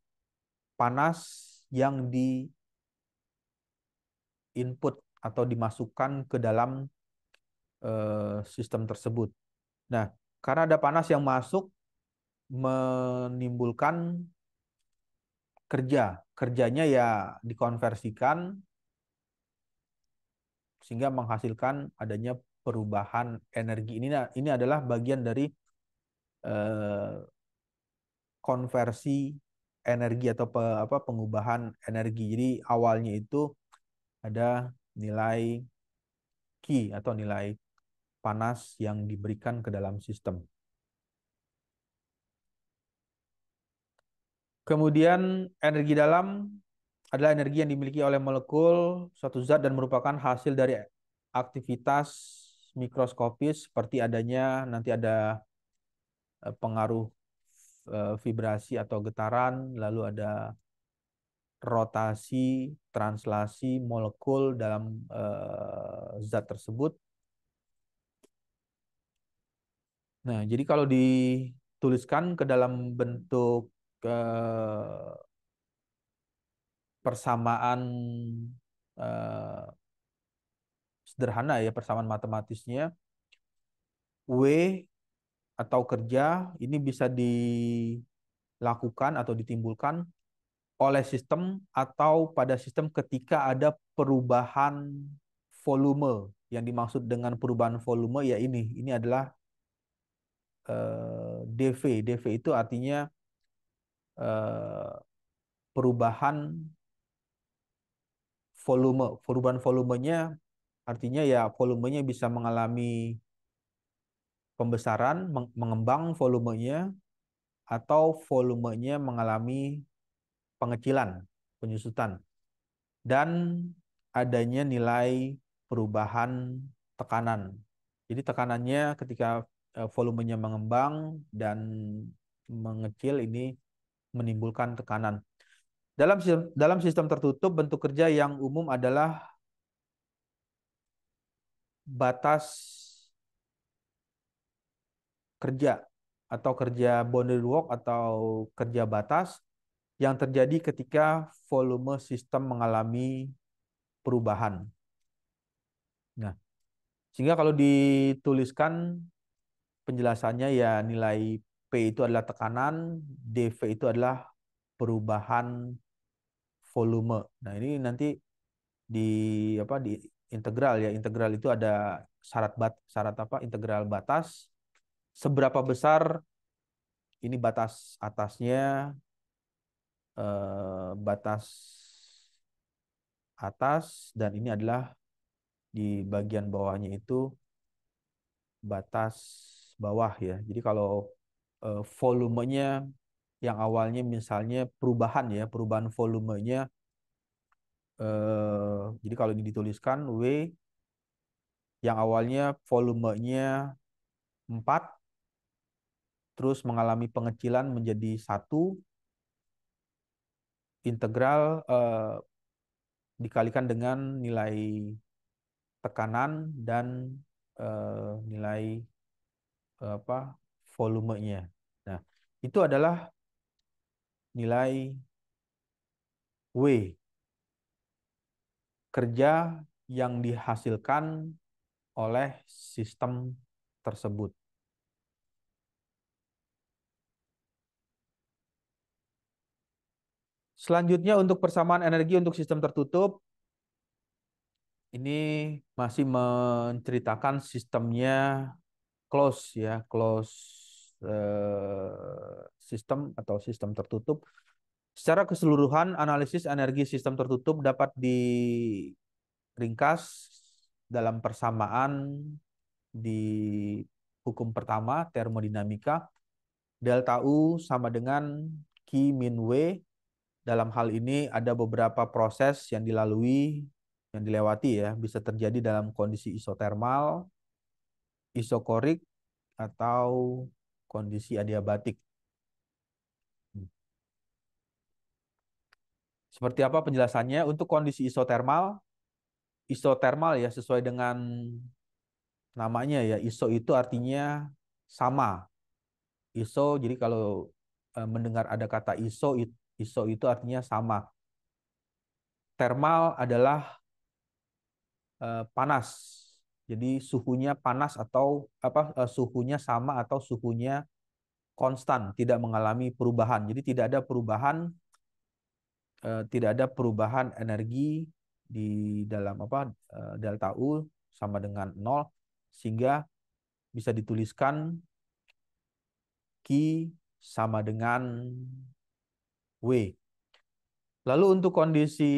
A: panas yang di input atau dimasukkan ke dalam sistem tersebut. Nah, karena ada panas yang masuk menimbulkan kerjanya ya dikonversikan sehingga menghasilkan adanya perubahan energi. Ini adalah bagian dari konversi energi atau pengubahan energi. Jadi awalnya itu ada nilai Q atau nilai panas yang diberikan ke dalam sistem. Kemudian energi dalam adalah energi yang dimiliki oleh molekul suatu zat dan merupakan hasil dari aktivitas mikroskopis seperti adanya nanti ada pengaruh vibrasi atau getaran, lalu ada rotasi, translasi molekul dalam zat tersebut. Nah, jadi kalau dituliskan ke dalam bentuk persamaan sederhana ya, persamaan matematisnya, W atau kerja ini bisa dilakukan atau ditimbulkan oleh sistem atau pada sistem ketika ada perubahan volume. Yang dimaksud dengan perubahan volume ya ini adalah dV. dV itu artinya perubahan volume. Perubahan volumenya artinya ya volumenya bisa mengalami pembesaran, mengembang volumenya, atau volumenya mengalami pengecilan, penyusutan. Dan adanya nilai perubahan tekanan. Jadi tekanannya ketika volumenya mengembang dan mengecil ini menimbulkan tekanan. Dalam sistem tertutup, bentuk kerja yang umum adalah batas kerja atau kerja boundary work atau kerja batas yang terjadi ketika volume sistem mengalami perubahan. Nah, sehingga kalau dituliskan penjelasannya ya nilai P itu adalah tekanan, dV itu adalah perubahan volume. Nah, ini nanti di integral ya. Integral itu ada syarat apa? Integral batas. Seberapa besar ini batas atasnya, batas atas, dan ini adalah di bagian bawahnya itu batas bawah ya. Jadi kalau volumenya yang awalnya misalnya perubahan volumenya, jadi kalau ini dituliskan W yang awalnya volumenya 4 terus mengalami pengecilan menjadi 1, integral dikalikan dengan nilai tekanan dan nilai volumenya. Nah, itu adalah nilai W, kerja yang dihasilkan oleh sistem tersebut. Selanjutnya untuk persamaan energi untuk sistem tertutup, ini masih menceritakan sistemnya close ya, close sistem atau sistem tertutup. Secara keseluruhan, analisis energi sistem tertutup dapat diringkas dalam persamaan di hukum pertama, termodinamika. Delta U sama dengan Q min W. Dalam hal ini ada beberapa proses yang dilewati ya, bisa terjadi dalam kondisi isotermal, isokorik, atau kondisi adiabatik. Seperti apa penjelasannya? Untuk kondisi isotermal ya sesuai dengan namanya ya, iso itu artinya sama. Iso, jadi kalau mendengar ada kata iso itu artinya sama. Thermal adalah panas. Jadi suhunya panas atau suhunya sama atau suhunya konstan, tidak mengalami perubahan. Jadi tidak ada perubahan energi di dalam delta U sama dengan 0, sehingga bisa dituliskan Q sama dengan W. Lalu untuk kondisi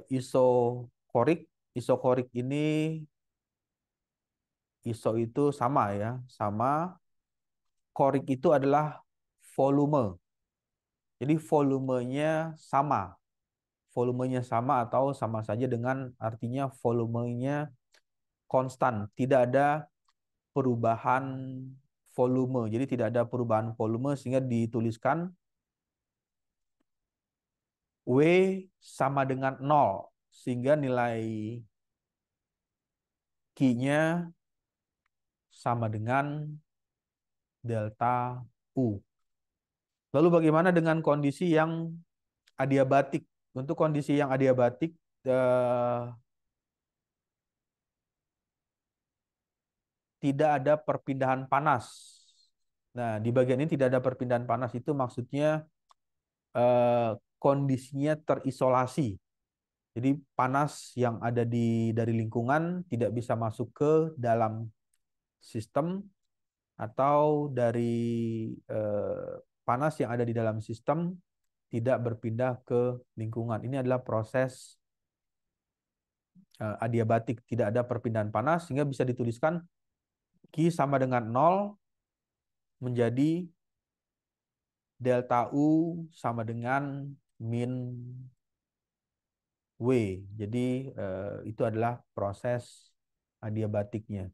A: isokorik ini iso itu sama ya, sama. Korik itu adalah volume. Jadi volumenya sama. Volumenya sama atau sama saja dengan artinya volumenya konstan. Tidak ada perubahan volume. Jadi tidak ada perubahan volume sehingga dituliskan W sama dengan 0. Sehingga nilai Q-nya sama dengan delta U. Lalu bagaimana dengan kondisi yang adiabatik? Untuk kondisi yang adiabatik, tidak ada perpindahan panas. Nah, di bagian ini tidak ada perpindahan panas itu maksudnya kondisinya terisolasi. Jadi panas yang ada dari lingkungan tidak bisa masuk ke dalam sistem, atau dari panas yang ada di dalam sistem tidak berpindah ke lingkungan. Ini adalah proses adiabatik, tidak ada perpindahan panas, sehingga bisa dituliskan Q sama dengan 0 menjadi delta U sama dengan min W. Jadi itu adalah proses adiabatiknya.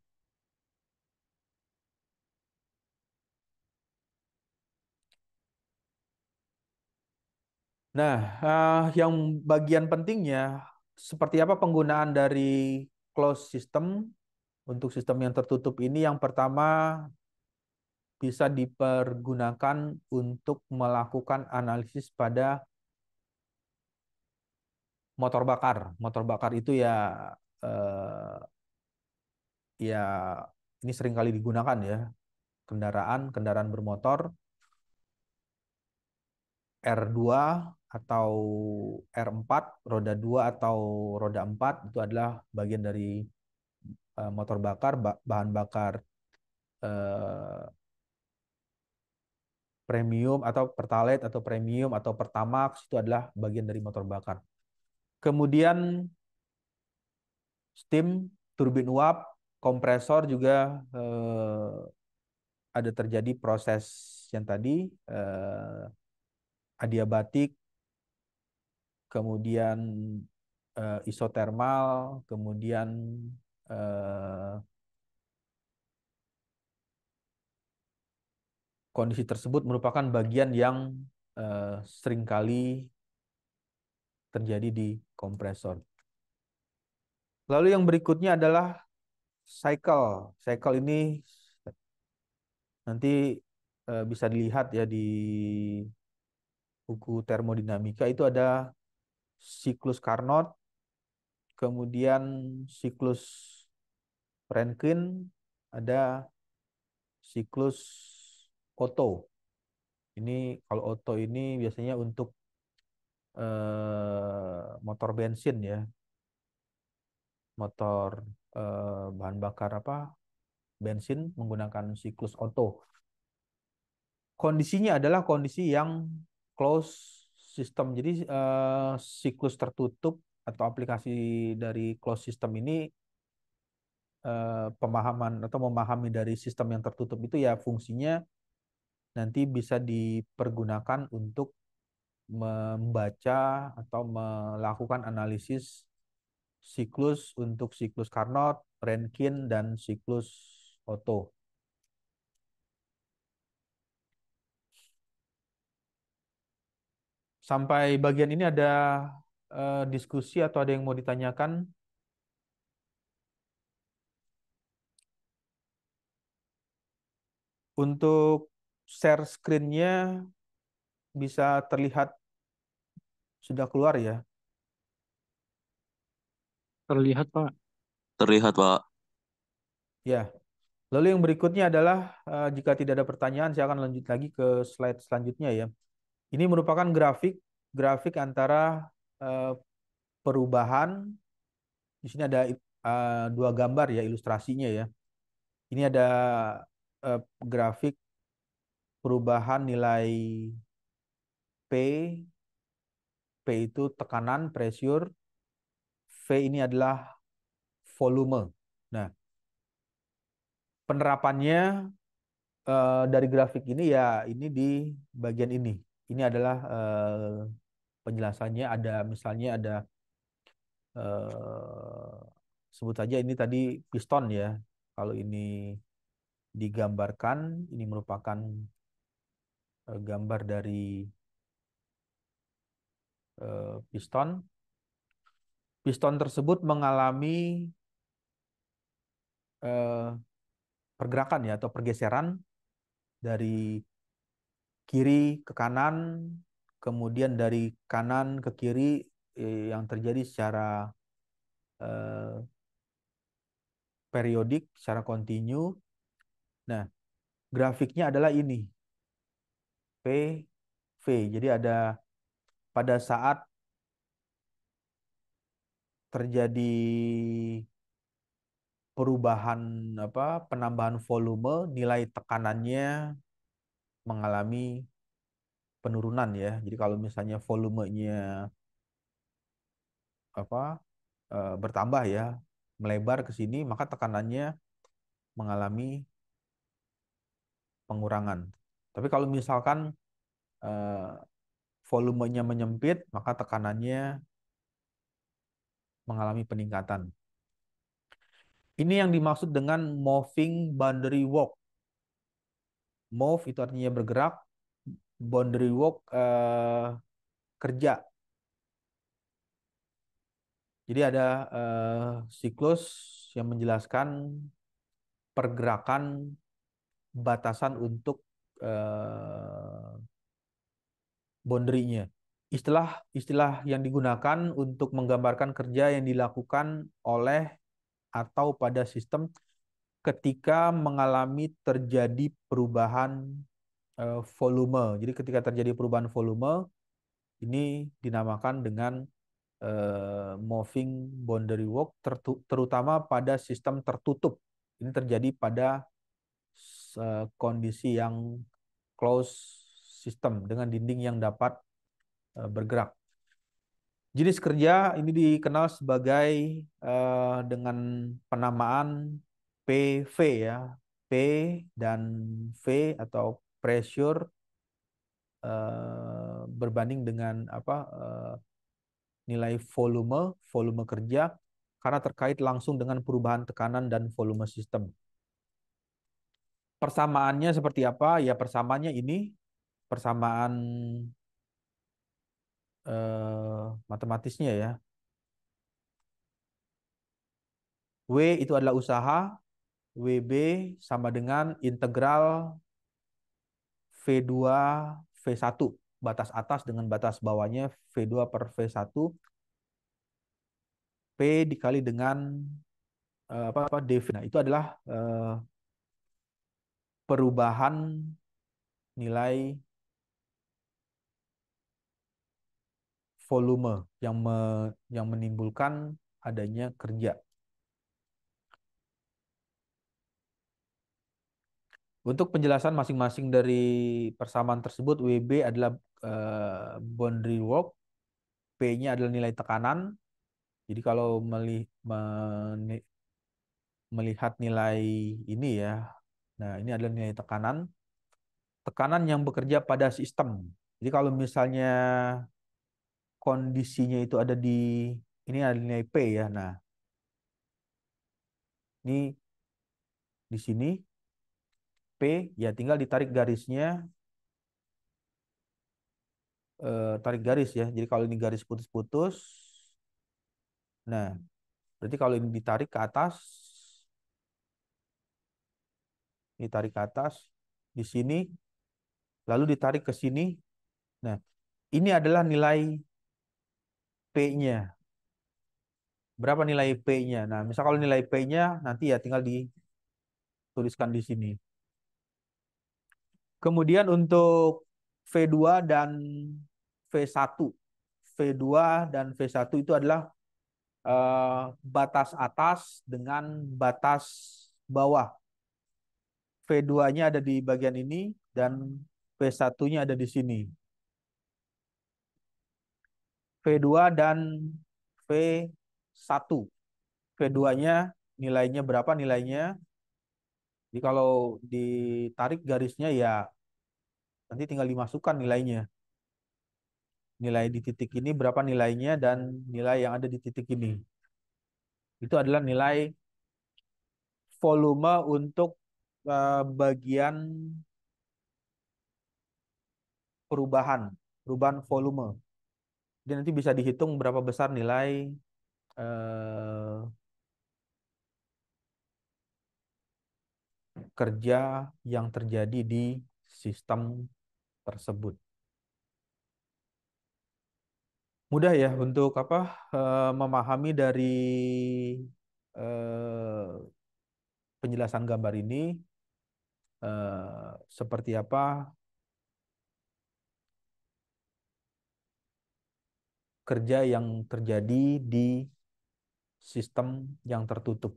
A: Nah, yang bagian pentingnya seperti apa penggunaan dari closed system untuk sistem yang tertutup ini? Yang pertama bisa dipergunakan untuk melakukan analisis pada motor bakar. Motor bakar itu ya eh, ya ini sering kali digunakan ya, kendaraan bermotor R2 atau R4, roda 2 atau roda 4 itu adalah bagian dari motor bakar, bahan bakar eh, premium atau pertalite atau premium atau pertamax itu adalah bagian dari motor bakar. Kemudian steam, turbin uap, kompresor juga ada terjadi proses yang tadi adiabatik, kemudian isotermal, kemudian eh, kondisi tersebut merupakan bagian yang seringkali terjadi di kompresor. Lalu yang berikutnya adalah cycle. Cycle ini nanti bisa dilihat ya di buku termodinamika itu ada siklus Carnot, kemudian siklus Rankine, ada siklus Otto. Ini kalau Otto ini biasanya untuk motor bensin ya, motor bahan bakar apa bensin menggunakan siklus Otto. Kondisinya adalah kondisi yang close system. Jadi siklus tertutup atau aplikasi dari close system ini pemahaman atau memahami dari sistem yang tertutup itu ya fungsinya nanti bisa dipergunakan untuk membaca atau melakukan analisis siklus untuk siklus Carnot, Rankine, dan siklus Otto. Sampai bagian ini ada diskusi atau ada yang mau ditanyakan? Untuk share screen-nya bisa terlihat sudah keluar ya.
D: Terlihat, Pak.
C: Terlihat, Pak.
A: Ya. Lalu yang berikutnya adalah jika tidak ada pertanyaan, saya akan lanjut lagi ke slide selanjutnya ya. Ini merupakan grafik antara eh, perubahan. Di sini ada dua gambar ya ilustrasinya ya. Ini ada grafik perubahan nilai P. P itu tekanan, pressure. V ini adalah volume. Nah, penerapannya dari grafik ini ya ini di bagian ini. Ini adalah penjelasannya ada misalnya ada eh, sebut saja ini tadi piston ya. Kalau ini digambarkan ini merupakan gambar dari piston. Piston tersebut mengalami eh, pergerakan ya atau pergeseran dari kiri ke kanan, kemudian dari kanan ke kiri yang terjadi secara eh, periodik, secara kontinu. Nah, grafiknya adalah ini, P, V. Jadi ada pada saat terjadi perubahan penambahan volume, nilai tekanannya mengalami penurunan ya. Jadi kalau misalnya volumenya bertambah ya, melebar ke sini, maka tekanannya mengalami pengurangan. Tapi kalau misalkan eh, volumenya menyempit, maka tekanannya mengalami peningkatan. Ini yang dimaksud dengan moving boundary walk. Move itu artinya bergerak, boundary walk kerja. Jadi ada siklus yang menjelaskan pergerakan batasan untuk boundary-nya. Istilah yang digunakan untuk menggambarkan kerja yang dilakukan oleh atau pada sistem ketika mengalami terjadi perubahan volume. Jadi ketika terjadi perubahan volume, ini dinamakan dengan moving boundary work, terutama pada sistem tertutup. Ini terjadi pada kondisi yang closed system dengan dinding yang dapat bergerak. Jenis kerja ini dikenal sebagai dengan penamaan PV ya. P dan V atau pressure berbanding dengan nilai volume kerja karena terkait langsung dengan perubahan tekanan dan volume sistem. Persamaannya seperti apa? Ya persamaannya ini persamaan matematisnya ya. W itu adalah usaha, WB sama dengan integral V2 V1, batas atas dengan batas bawahnya V2 per V1, P dikali dengan dV. Nah, itu adalah perubahan nilai volume yang menimbulkan adanya kerja. Untuk penjelasan masing-masing dari persamaan tersebut, WB adalah boundary work, P-nya adalah nilai tekanan. Jadi kalau melihat nilai ini ya, nah ini adalah nilai tekanan. Tekanan yang bekerja pada sistem. Jadi kalau misalnya kondisinya itu ada ini ada nilai P ya. Nah, ini di sini P ya tinggal ditarik garisnya, tarik garis ya. Jadi kalau ini garis putus-putus, nah berarti kalau ini ditarik ke atas, ditarik ke atas di sini, lalu ditarik ke sini. Nah, ini adalah nilai P-nya. Berapa nilai P-nya? Nah, misal kalau nilai P-nya nanti ya tinggal dituliskan di sini. Kemudian untuk V2 dan V1. V2 dan V1 itu adalah batas atas dengan batas bawah. V2-nya ada di bagian ini dan V1-nya ada di sini. V2 dan V1. V2-nya nilainya berapa nilainya? Jadi kalau ditarik garisnya ya nanti tinggal dimasukkan nilainya. Nilai di titik ini berapa nilainya dan nilai yang ada di titik ini. Itu adalah nilai volume untuk bagian perubahan volume. Jadi nanti bisa dihitung berapa besar nilai kerja yang terjadi di sistem tersebut. Mudah ya untuk memahami dari penjelasan gambar ini seperti apa kerja yang terjadi di sistem yang tertutup.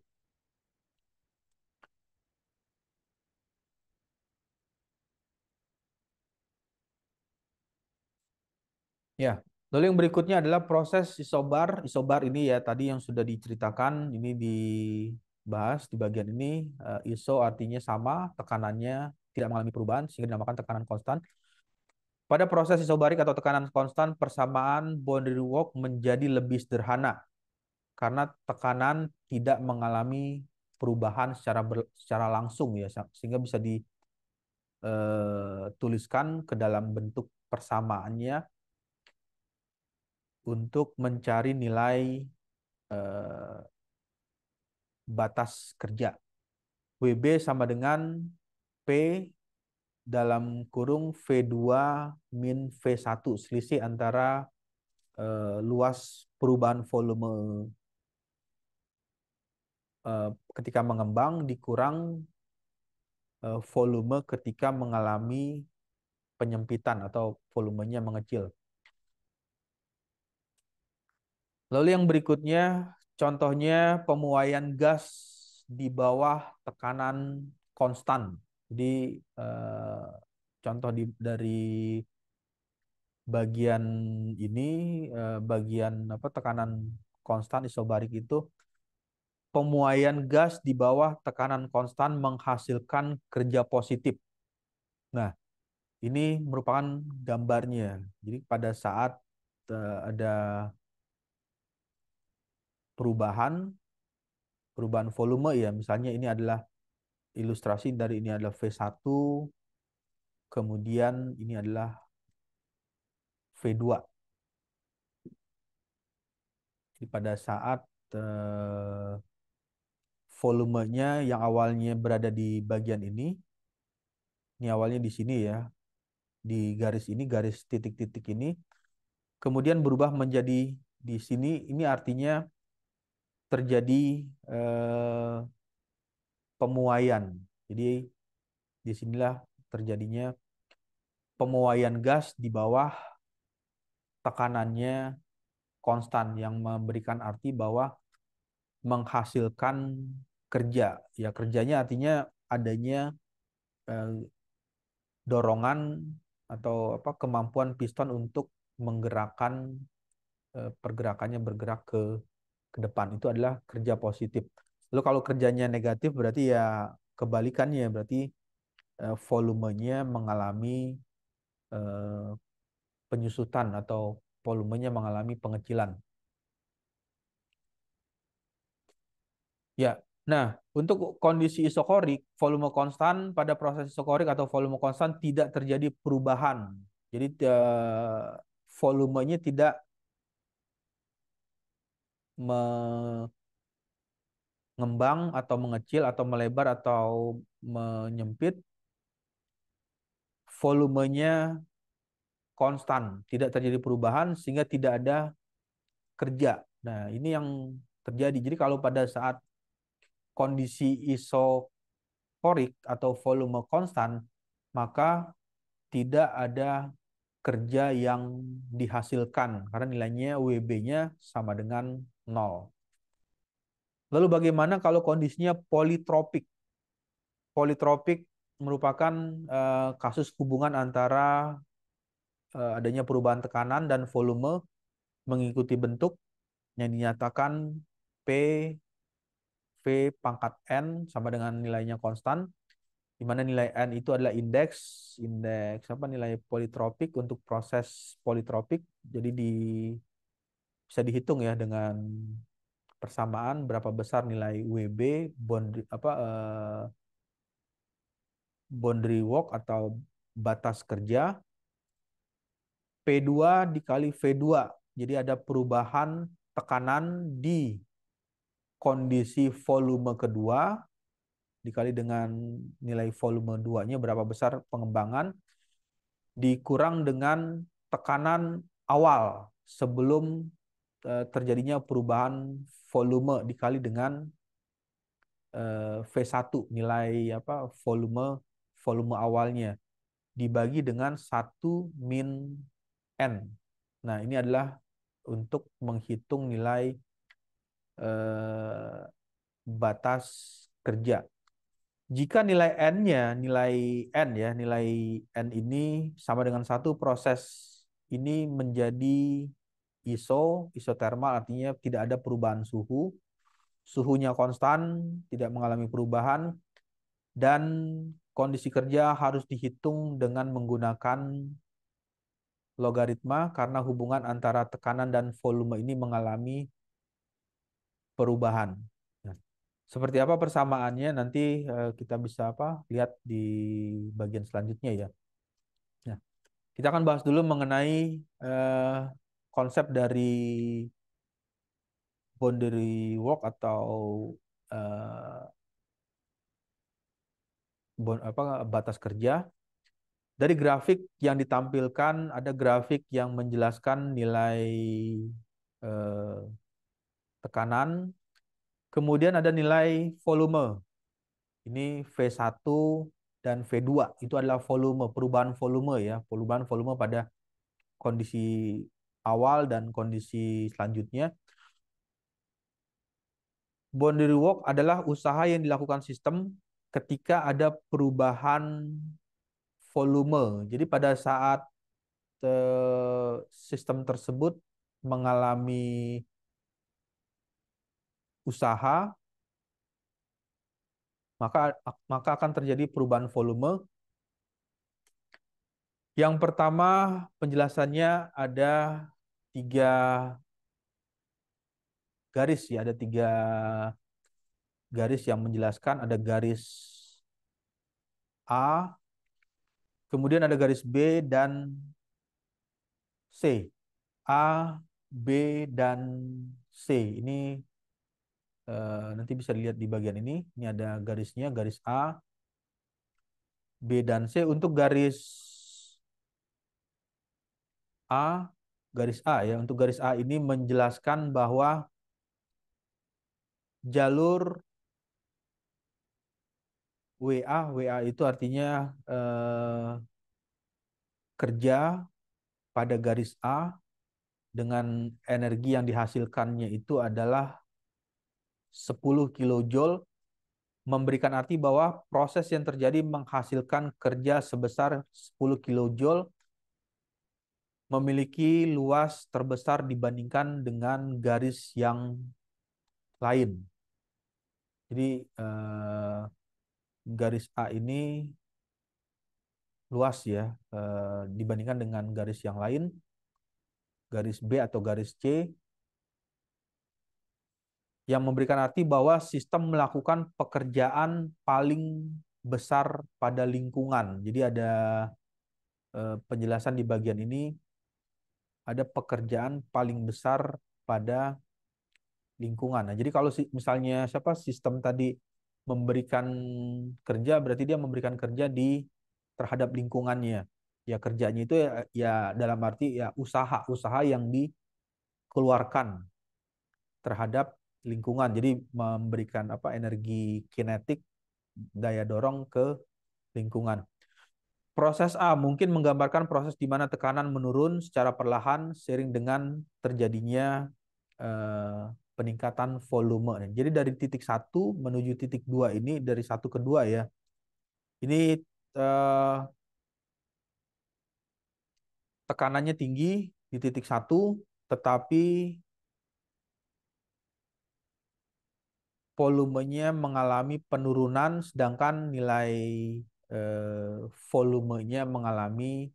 A: Ya, lalu yang berikutnya adalah proses isobar. Isobar ini ya tadi yang sudah diceritakan, ini dibahas di bagian ini. Iso artinya sama, tekanannya tidak mengalami perubahan sehingga dinamakan tekanan konstan. Pada proses isobarik atau tekanan konstan, persamaan boundary work menjadi lebih sederhana karena tekanan tidak mengalami perubahan secara langsung ya, sehingga bisa dituliskan ke dalam bentuk persamaannya untuk mencari nilai batas kerja. WB sama dengan P dalam kurung V2 min V1, selisih antara luas perubahan volume ketika mengembang dikurang volume ketika mengalami penyempitan atau volumenya mengecil. Lalu yang berikutnya, contohnya pemuaian gas di bawah tekanan konstan. Jadi contoh dari bagian ini, bagian tekanan konstan isobarik itu, pemuaian gas di bawah tekanan konstan menghasilkan kerja positif. Nah, ini merupakan gambarnya. Jadi pada saat ada perubahan volume ya, misalnya ini adalah ilustrasi dari ini adalah V1, kemudian ini adalah V2. Jadi pada saat volumenya yang awalnya berada di bagian ini awalnya di sini ya, di garis ini, garis titik-titik ini, kemudian berubah menjadi di sini, ini artinya terjadi pemuaian. Jadi disinilah terjadinya pemuaian gas di bawah tekanannya konstan, yang memberikan arti bahwa menghasilkan kerja. Ya, kerjanya artinya adanya dorongan atau kemampuan piston untuk menggerakkan pergerakannya bergerak ke depan. Itu adalah kerja positif. Lalu kalau kerjanya negatif berarti ya kebalikannya, berarti volumenya mengalami penyusutan atau volumenya mengalami pengecilan. Ya, nah untuk kondisi isokorik, volume konstan pada proses isokorik atau volume konstan tidak terjadi perubahan. Jadi volumenya tidak mengembang atau mengecil atau melebar atau menyempit. Volumenya konstan, tidak terjadi perubahan sehingga tidak ada kerja. Nah, ini yang terjadi. Jadi kalau pada saat kondisi isokorik atau volume konstan, maka tidak ada kerja yang dihasilkan karena nilainya WB-nya sama dengan 0. Lalu bagaimana kalau kondisinya politropik? Politropik merupakan kasus hubungan antara adanya perubahan tekanan dan volume mengikuti bentuk yang dinyatakan P V pangkat N sama dengan nilainya konstan, di mana nilai N itu adalah indeks nilai politropik untuk proses politropik. Jadi bisa dihitung ya dengan persamaan berapa besar nilai WB boundary work atau batas kerja P2 dikali V2. Jadi ada perubahan tekanan di kondisi volume kedua dikali dengan nilai volume 2-nya berapa besar pengembangan, dikurang dengan tekanan awal sebelum terjadinya perubahan volume dikali dengan V1, nilai volume awalnya dibagi dengan 1 min N. Nah, ini adalah untuk menghitung nilai batas kerja. Jika nilai N-nya, nilai N ini sama dengan 1, proses ini menjadi isotermal, artinya tidak ada perubahan suhu. Suhunya konstan, tidak mengalami perubahan, dan kondisi kerja harus dihitung dengan menggunakan logaritma karena hubungan antara tekanan dan volume ini mengalami perubahan. Nah, seperti apa persamaannya nanti kita bisa lihat di bagian selanjutnya ya. Nah, kita akan bahas dulu mengenai konsep dari boundary work atau eh, batas kerja. Dari grafik yang ditampilkan ada grafik yang menjelaskan nilai eh, tekanan, kemudian ada nilai volume. Ini V1 dan V2 itu adalah volume, perubahan volume ya, perubahan volume pada kondisi awal dan kondisi selanjutnya. Boundary work adalah usaha yang dilakukan sistem ketika ada perubahan volume. Jadi pada saat sistem tersebut mengalami usaha, maka maka akan terjadi perubahan volume. Yang pertama penjelasannya ada 3 garis ya, ada 3 garis yang menjelaskan, ada garis A, kemudian ada garis B dan C. A, B, dan C. Ini nanti bisa dilihat di bagian ini. Ini ada garisnya, garis A, B, dan C. Untuk garis A, garis A ya. Untuk garis A ini menjelaskan bahwa jalur WA itu artinya kerja pada garis A dengan energi yang dihasilkannya itu adalah 10 kilojoule, memberikan arti bahwa proses yang terjadi menghasilkan kerja sebesar 10 kilojoule memiliki luas terbesar dibandingkan dengan garis yang lain. Jadi garis A ini luas ya dibandingkan dengan garis yang lain, garis B atau garis C, yang memberikan arti bahwa sistem melakukan pekerjaan paling besar pada lingkungan. Jadi ada penjelasan di bagian ini, ada pekerjaan paling besar pada lingkungan. Nah, jadi kalau misalnya sistem tadi memberikan kerja, berarti dia memberikan kerja terhadap lingkungannya. Ya kerjanya itu ya dalam arti ya usaha yang dikeluarkan terhadap lingkungan. Jadi memberikan energi kinetik, daya dorong ke lingkungan. Proses A mungkin menggambarkan proses di mana tekanan menurun secara perlahan seiring dengan terjadinya peningkatan volume. Jadi dari titik 1 menuju titik 2 ini, dari 1 ke 2 ya. Ini tekanannya tinggi di titik 1, tetapi volumenya mengalami penurunan, sedangkan nilai volumenya mengalami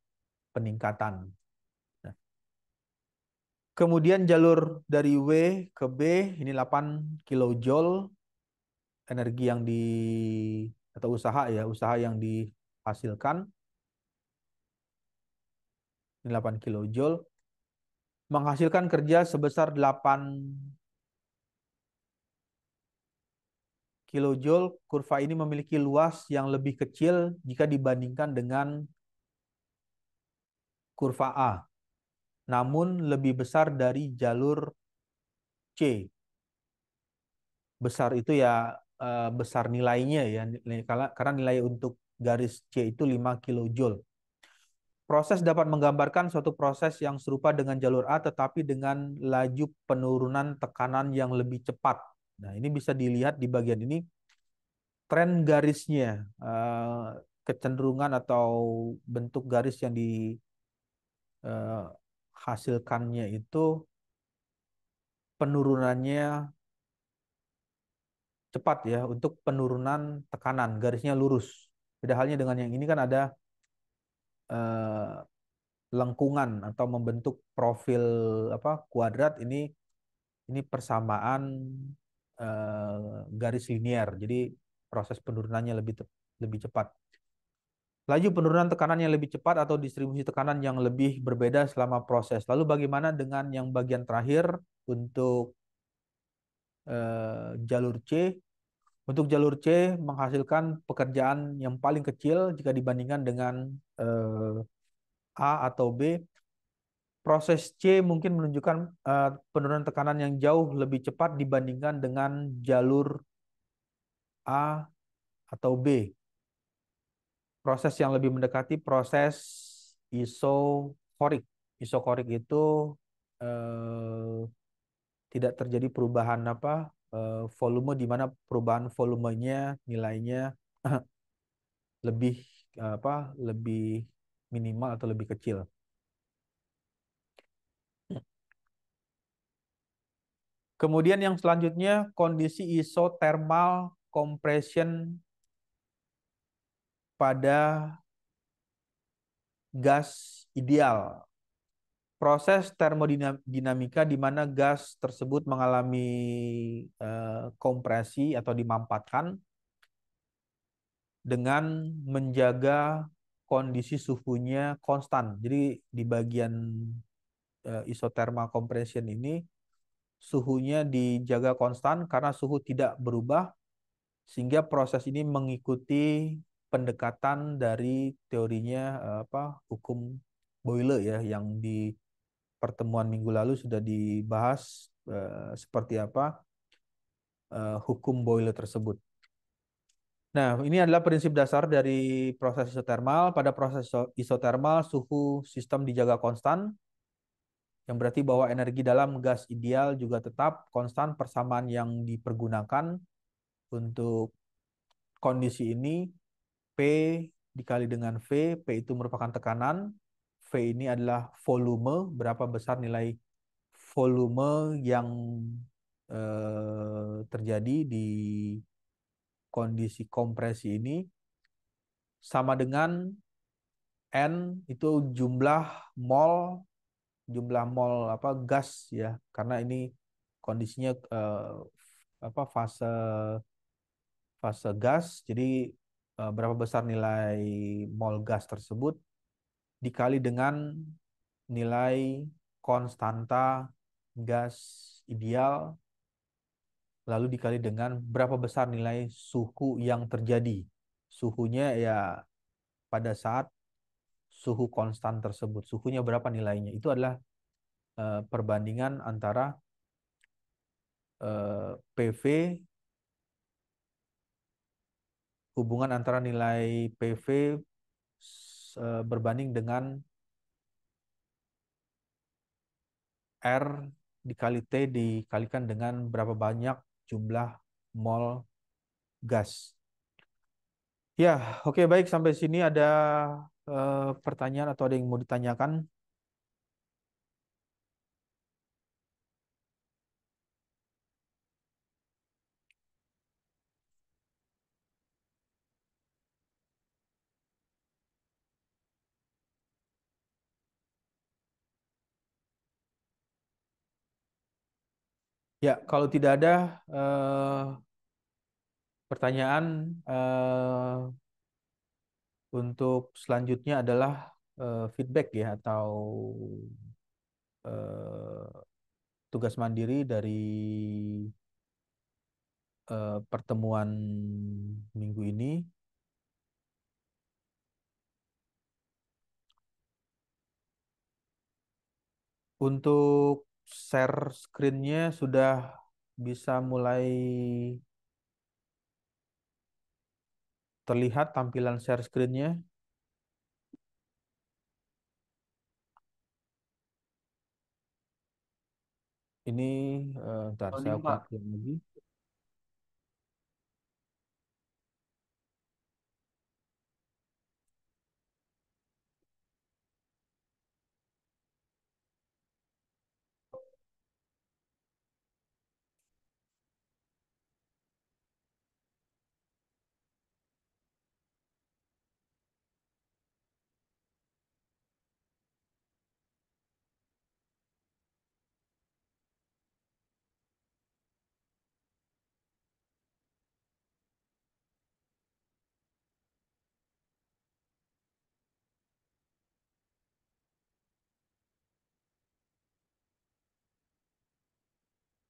A: peningkatan. Nah, kemudian jalur dari W ke B ini 8 kilojoule energi yang atau usaha yang dihasilkan. Ini 8 kilojoule menghasilkan kerja sebesar 8 kilojoule. Kurva ini memiliki luas yang lebih kecil jika dibandingkan dengan kurva A, namun lebih besar dari jalur C. Besar itu ya besar nilainya ya, karena nilai untuk garis C itu 5 kilojoule. Proses dapat menggambarkan suatu proses yang serupa dengan jalur A tetapi dengan laju penurunan tekanan yang lebih cepat. Nah, ini bisa dilihat di bagian ini tren garisnya, kecenderungan atau bentuk garis yang dihasilkannya itu penurunannya cepat ya, untuk penurunan tekanan, garisnya lurus. Beda halnya dengan yang ini kan ada lengkungan atau membentuk profil kuadrat. Ini persamaan garis linier. Jadi proses penurunannya lebih cepat. Laju penurunan tekanan yang lebih cepat atau distribusi tekanan yang lebih berbeda selama proses. Lalu bagaimana dengan yang bagian terakhir untuk jalur C? Untuk jalur C menghasilkan pekerjaan yang paling kecil jika dibandingkan dengan A atau B. Proses C mungkin menunjukkan penurunan tekanan yang jauh lebih cepat dibandingkan dengan jalur A atau B. Proses yang lebih mendekati proses isokorik. Isokorik itu eh, tidak terjadi perubahan volume, di mana perubahan volumenya nilainya lebih lebih minimal atau lebih kecil. Kemudian yang selanjutnya kondisi isothermal compression pada gas ideal. Proses termodinamika di mana gas tersebut mengalami kompresi atau dimampatkan dengan menjaga kondisi suhunya konstan. Jadi di bagian isothermal compression ini suhunya dijaga konstan karena suhu tidak berubah, sehingga proses ini mengikuti pendekatan dari teorinya hukum Boyle ya, yang di pertemuan minggu lalu sudah dibahas seperti apa hukum Boyle tersebut. Nah, ini adalah prinsip dasar dari proses isotermal. Pada proses isotermal, suhu sistem dijaga konstan, yang berarti bahwa energi dalam gas ideal juga tetap konstan. Persamaan yang dipergunakan untuk kondisi ini, P dikali dengan V. P itu merupakan tekanan, V ini adalah volume, berapa besar nilai volume yang terjadi di kondisi kompresi ini, sama dengan N itu jumlah mol gas ya, karena ini kondisinya fase fase gas, jadi berapa besar nilai mol gas tersebut dikali dengan nilai konstanta gas ideal, lalu dikali dengan berapa besar nilai suhu yang terjadi. Suhunya ya pada saat suhu konstan tersebut. Suhunya berapa nilainya. Itu adalah perbandingan antara PV, hubungan antara nilai PV berbanding dengan R dikali T dikalikan dengan berapa banyak jumlah mol gas. Ya, oke, baik, sampai sini ada pertanyaan atau ada yang mau ditanyakan? Ya, kalau tidak ada pertanyaan, untuk selanjutnya adalah feedback ya, atau eh, tugas mandiri dari pertemuan minggu ini. Untuk share screen-nya sudah bisa mulai terlihat tampilan share screen-nya. Ini ntar saya
B: Loading, Pak.
A: konfirm lagi.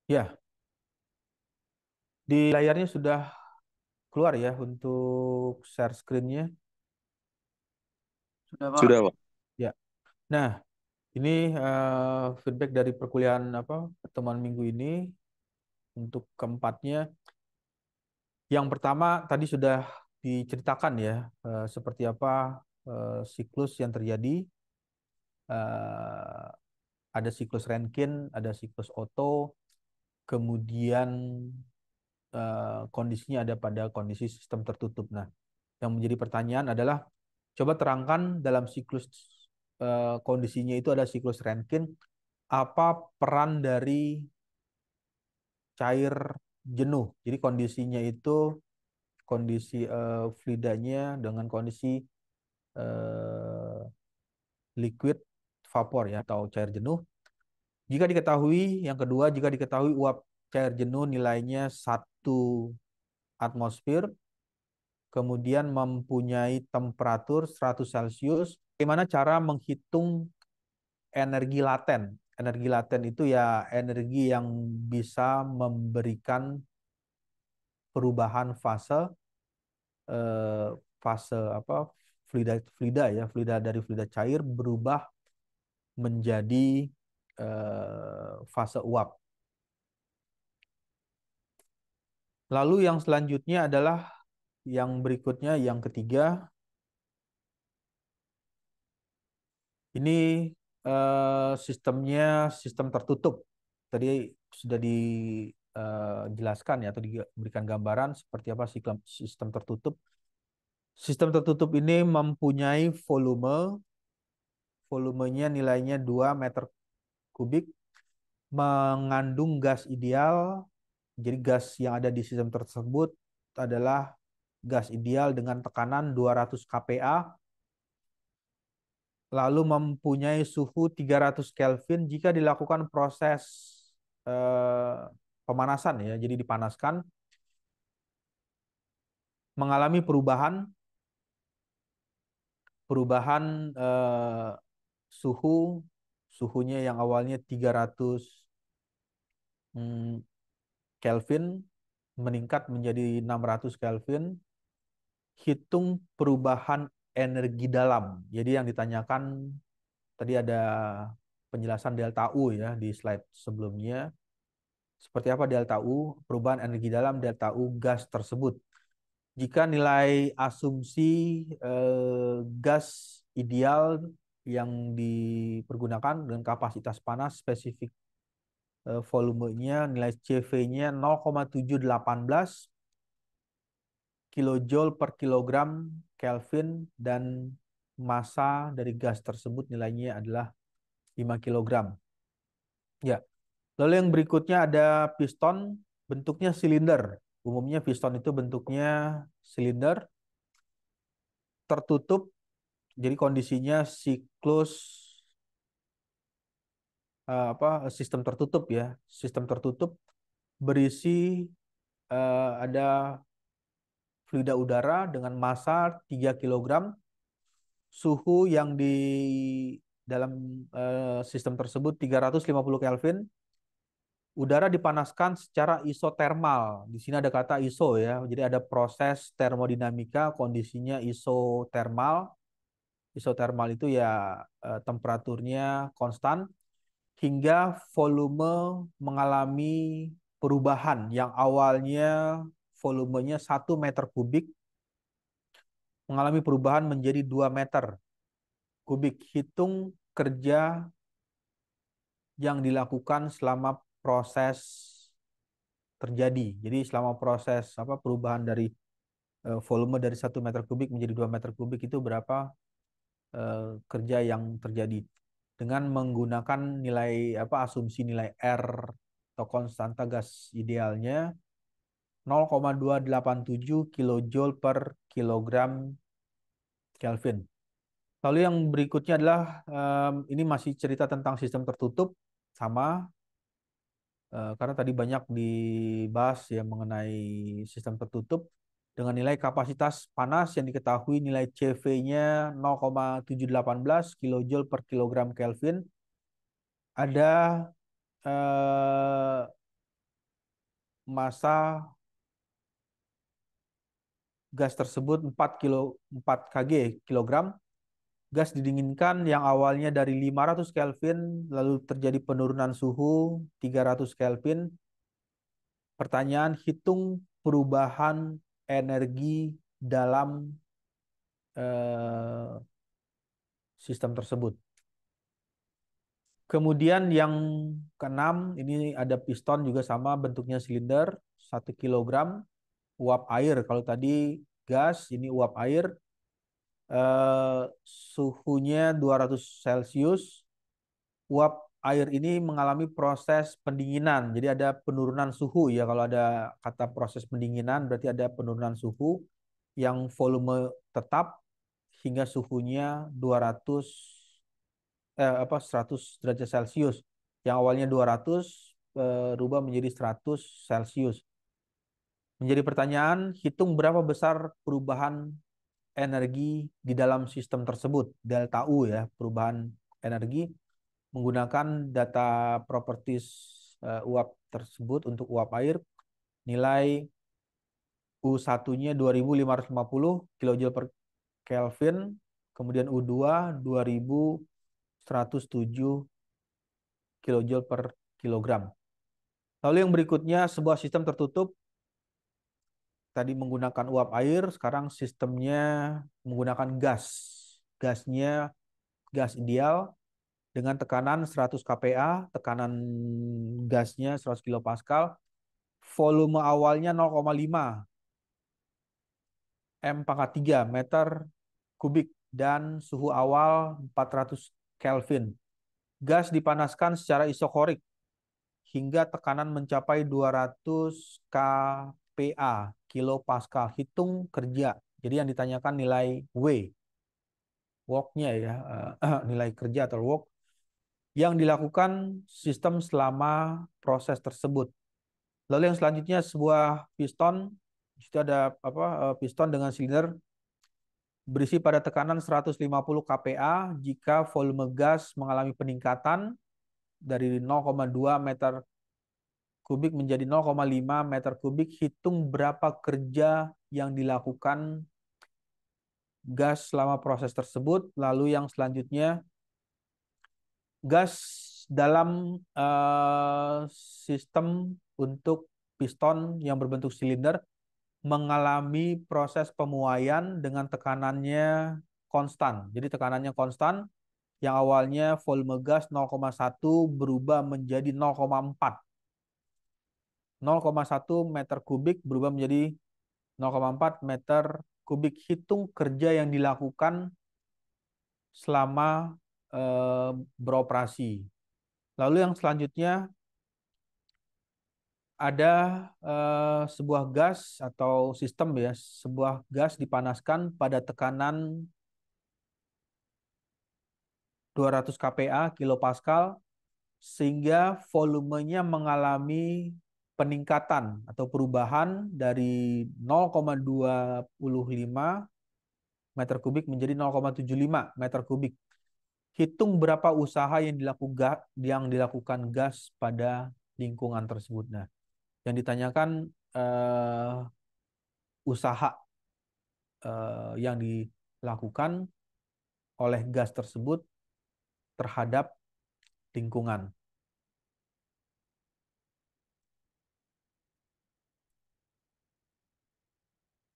A: Ya, di layarnya sudah keluar ya untuk share screen-nya.
B: Sudah, Pak.
C: Sudah, Pak.
A: Ya. Nah, ini feedback dari perkuliahan pertemuan minggu ini untuk keempatnya. Yang pertama tadi sudah diceritakan ya seperti apa siklus yang terjadi. Eh, ada siklus Rankine, ada siklus Otto, kemudian kondisinya ada pada kondisi sistem tertutup. Nah, yang menjadi pertanyaan adalah coba terangkan dalam siklus kondisinya itu ada siklus Rankine, apa peran dari cair jenuh. Jadi kondisinya itu kondisi fluidanya dengan kondisi eh, liquid vapor ya atau cair jenuh. Jika diketahui, yang kedua, jika diketahui uap cair jenuh nilainya 1 atmosfer, kemudian mempunyai temperatur 100 Celcius, bagaimana cara menghitung energi laten? Energi laten itu ya energi yang bisa memberikan perubahan fase eh, fase fluida dari fluida cair berubah menjadi fase uap. Lalu yang selanjutnya adalah yang berikutnya, yang ketiga, ini sistemnya sistem tertutup. Tadi sudah dijelaskan ya atau diberikan gambaran seperti apa sistem tertutup. Sistem tertutup ini mempunyai volumenya nilainya 2 meter kubik, mengandung gas ideal. Jadi gas yang ada di sistem tersebut adalah gas ideal dengan tekanan 200 kPa, lalu mempunyai suhu 300 Kelvin jika dilakukan proses eh, pemanasan ya. Jadi dipanaskan, mengalami perubahan suhunya yang awalnya 300 Kelvin meningkat menjadi 600 Kelvin. Hitung perubahan energi dalam. Jadi yang ditanyakan tadi ada penjelasan delta U ya di slide sebelumnya. Seperti apa delta U? Perubahan energi dalam delta U gas tersebut. Jika nilai asumsi gas ideal yang dipergunakan dengan kapasitas panas spesifik volumenya, nilai CV-nya 0,718 kilojoule per kilogram Kelvin dan massa dari gas tersebut nilainya adalah 5 kilogram. Ya. Lalu yang berikutnya ada piston bentuknya silinder. Umumnya piston itu bentuknya silinder tertutup. Jadi kondisinya siklus sistem tertutup ya. Sistem tertutup berisi ada fluida udara dengan massa 3 kilogram, suhu yang di dalam sistem tersebut 350 Kelvin. Udara dipanaskan secara isotermal. Di sini ada kata iso ya. Jadi ada proses termodinamika, kondisinya isotermal. Isotermal itu ya temperaturnya konstan hingga volume mengalami perubahan yang awalnya volumenya 1 meter kubik mengalami perubahan menjadi 2 meter kubik. Hitung kerja yang dilakukan selama proses terjadi. Jadi selama proses perubahan dari volume dari 1 meter kubik menjadi 2 meter kubik itu berapa kerja yang terjadi dengan menggunakan nilai asumsi nilai R atau konstanta gas idealnya 0,287 kilojoule per kilogram Kelvin. Lalu yang berikutnya adalah ini masih cerita tentang sistem tertutup sama karena tadi banyak dibahas ya mengenai sistem tertutup dengan nilai kapasitas panas yang diketahui nilai CV-nya 0,718 kilojoule per kilogram Kelvin. Ada massa gas tersebut 4 kilogram. Gas didinginkan yang awalnya dari 500 Kelvin lalu terjadi penurunan suhu 300 Kelvin. Pertanyaan, hitung perubahan energi dalam sistem tersebut. Kemudian yang keenam, ini ada piston juga sama, bentuknya silinder, 1 kilogram, uap air. Kalau tadi gas, ini uap air, suhunya 200 Celcius. Uap air ini mengalami proses pendinginan, jadi ada penurunan suhu ya. Kalau ada kata proses pendinginan, berarti ada penurunan suhu yang volume tetap hingga suhunya 100 derajat Celcius. Yang awalnya 200 berubah menjadi 100 Celcius. Menjadi pertanyaan, hitung berapa besar perubahan energi di dalam sistem tersebut, delta U ya, perubahan energi menggunakan data properties uap tersebut untuk uap air. Nilai U1-nya 2550 kJ per Kelvin, kemudian U2 2107 kJ per kilogram. Lalu yang berikutnya, sebuah sistem tertutup tadi menggunakan uap air, sekarang sistemnya menggunakan gas. Gasnya gas ideal dengan tekanan 100 kPa, tekanan gasnya 100 kilopascal, volume awalnya 0,5 M pangkat 3 meter kubik dan suhu awal 400 Kelvin. Gas dipanaskan secara isokorik hingga tekanan mencapai 200 kPa, kilopascal. Hitung kerja. Jadi yang ditanyakan nilai W, work-nya ya, nilai kerja atau work yang dilakukan sistem selama proses tersebut. Lalu yang selanjutnya sebuah piston, di situ ada piston dengan silinder berisi pada tekanan 150 kPa jika volume gas mengalami peningkatan dari 0,2 meter kubik menjadi 0,5 meter kubik. Hitung berapa kerja yang dilakukan gas selama proses tersebut. Lalu yang selanjutnya, gas dalam sistem untuk piston yang berbentuk silinder mengalami proses pemuaian dengan tekanannya konstan. Jadi tekanannya konstan, yang awalnya volume gas 0,1 berubah menjadi 0,4. 0,1 meter kubik berubah menjadi 0,4 meter kubik. Hitung kerja yang dilakukan selama beroperasi. Lalu yang selanjutnya ada sebuah gas atau sistem ya, sebuah gas dipanaskan pada tekanan 200 kPa, kilopascal, sehingga volumenya mengalami peningkatan atau perubahan dari 0,25 meter kubik menjadi 0,75 meter kubik. Hitung berapa usaha yang dilakukan gas pada lingkungan tersebut. Nah, yang ditanyakan usaha yang dilakukan oleh gas tersebut terhadap lingkungan.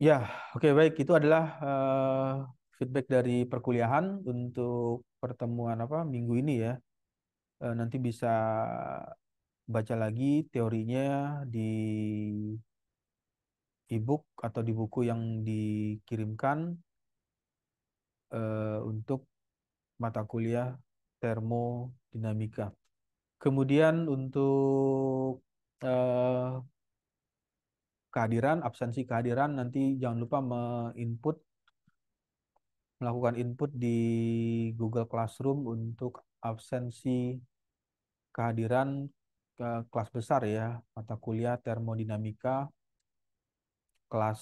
A: Ya, oke baik. Itu adalah feedback dari perkuliahan untuk pertemuan minggu ini ya. Nanti bisa baca lagi teorinya di e-book atau di buku yang dikirimkan untuk mata kuliah termodinamika. Kemudian untuk absensi kehadiran nanti jangan lupa melakukan input di Google Classroom untuk absensi kehadiran kelas besar ya, mata kuliah termodinamika kelas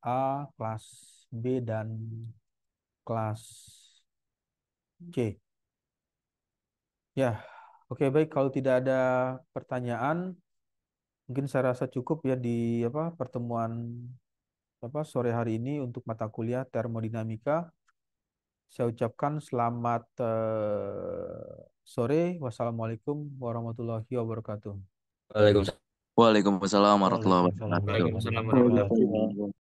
A: A, kelas B, dan kelas C. Ya, oke baik. Kalau tidak ada pertanyaan, Mungkin saya rasa cukup ya di pertemuan sore hari ini untuk mata kuliah termodinamika. Saya ucapkan selamat sore. Wassalamualaikum warahmatullahi wabarakatuh.
D: Waalaikumsalam.
E: Waalaikumsalam warahmatullahi
A: Waalaikumsalam
E: wabarakatuh.
A: warahmatullahi wabarakatuh.
B: Waalaikumsalam.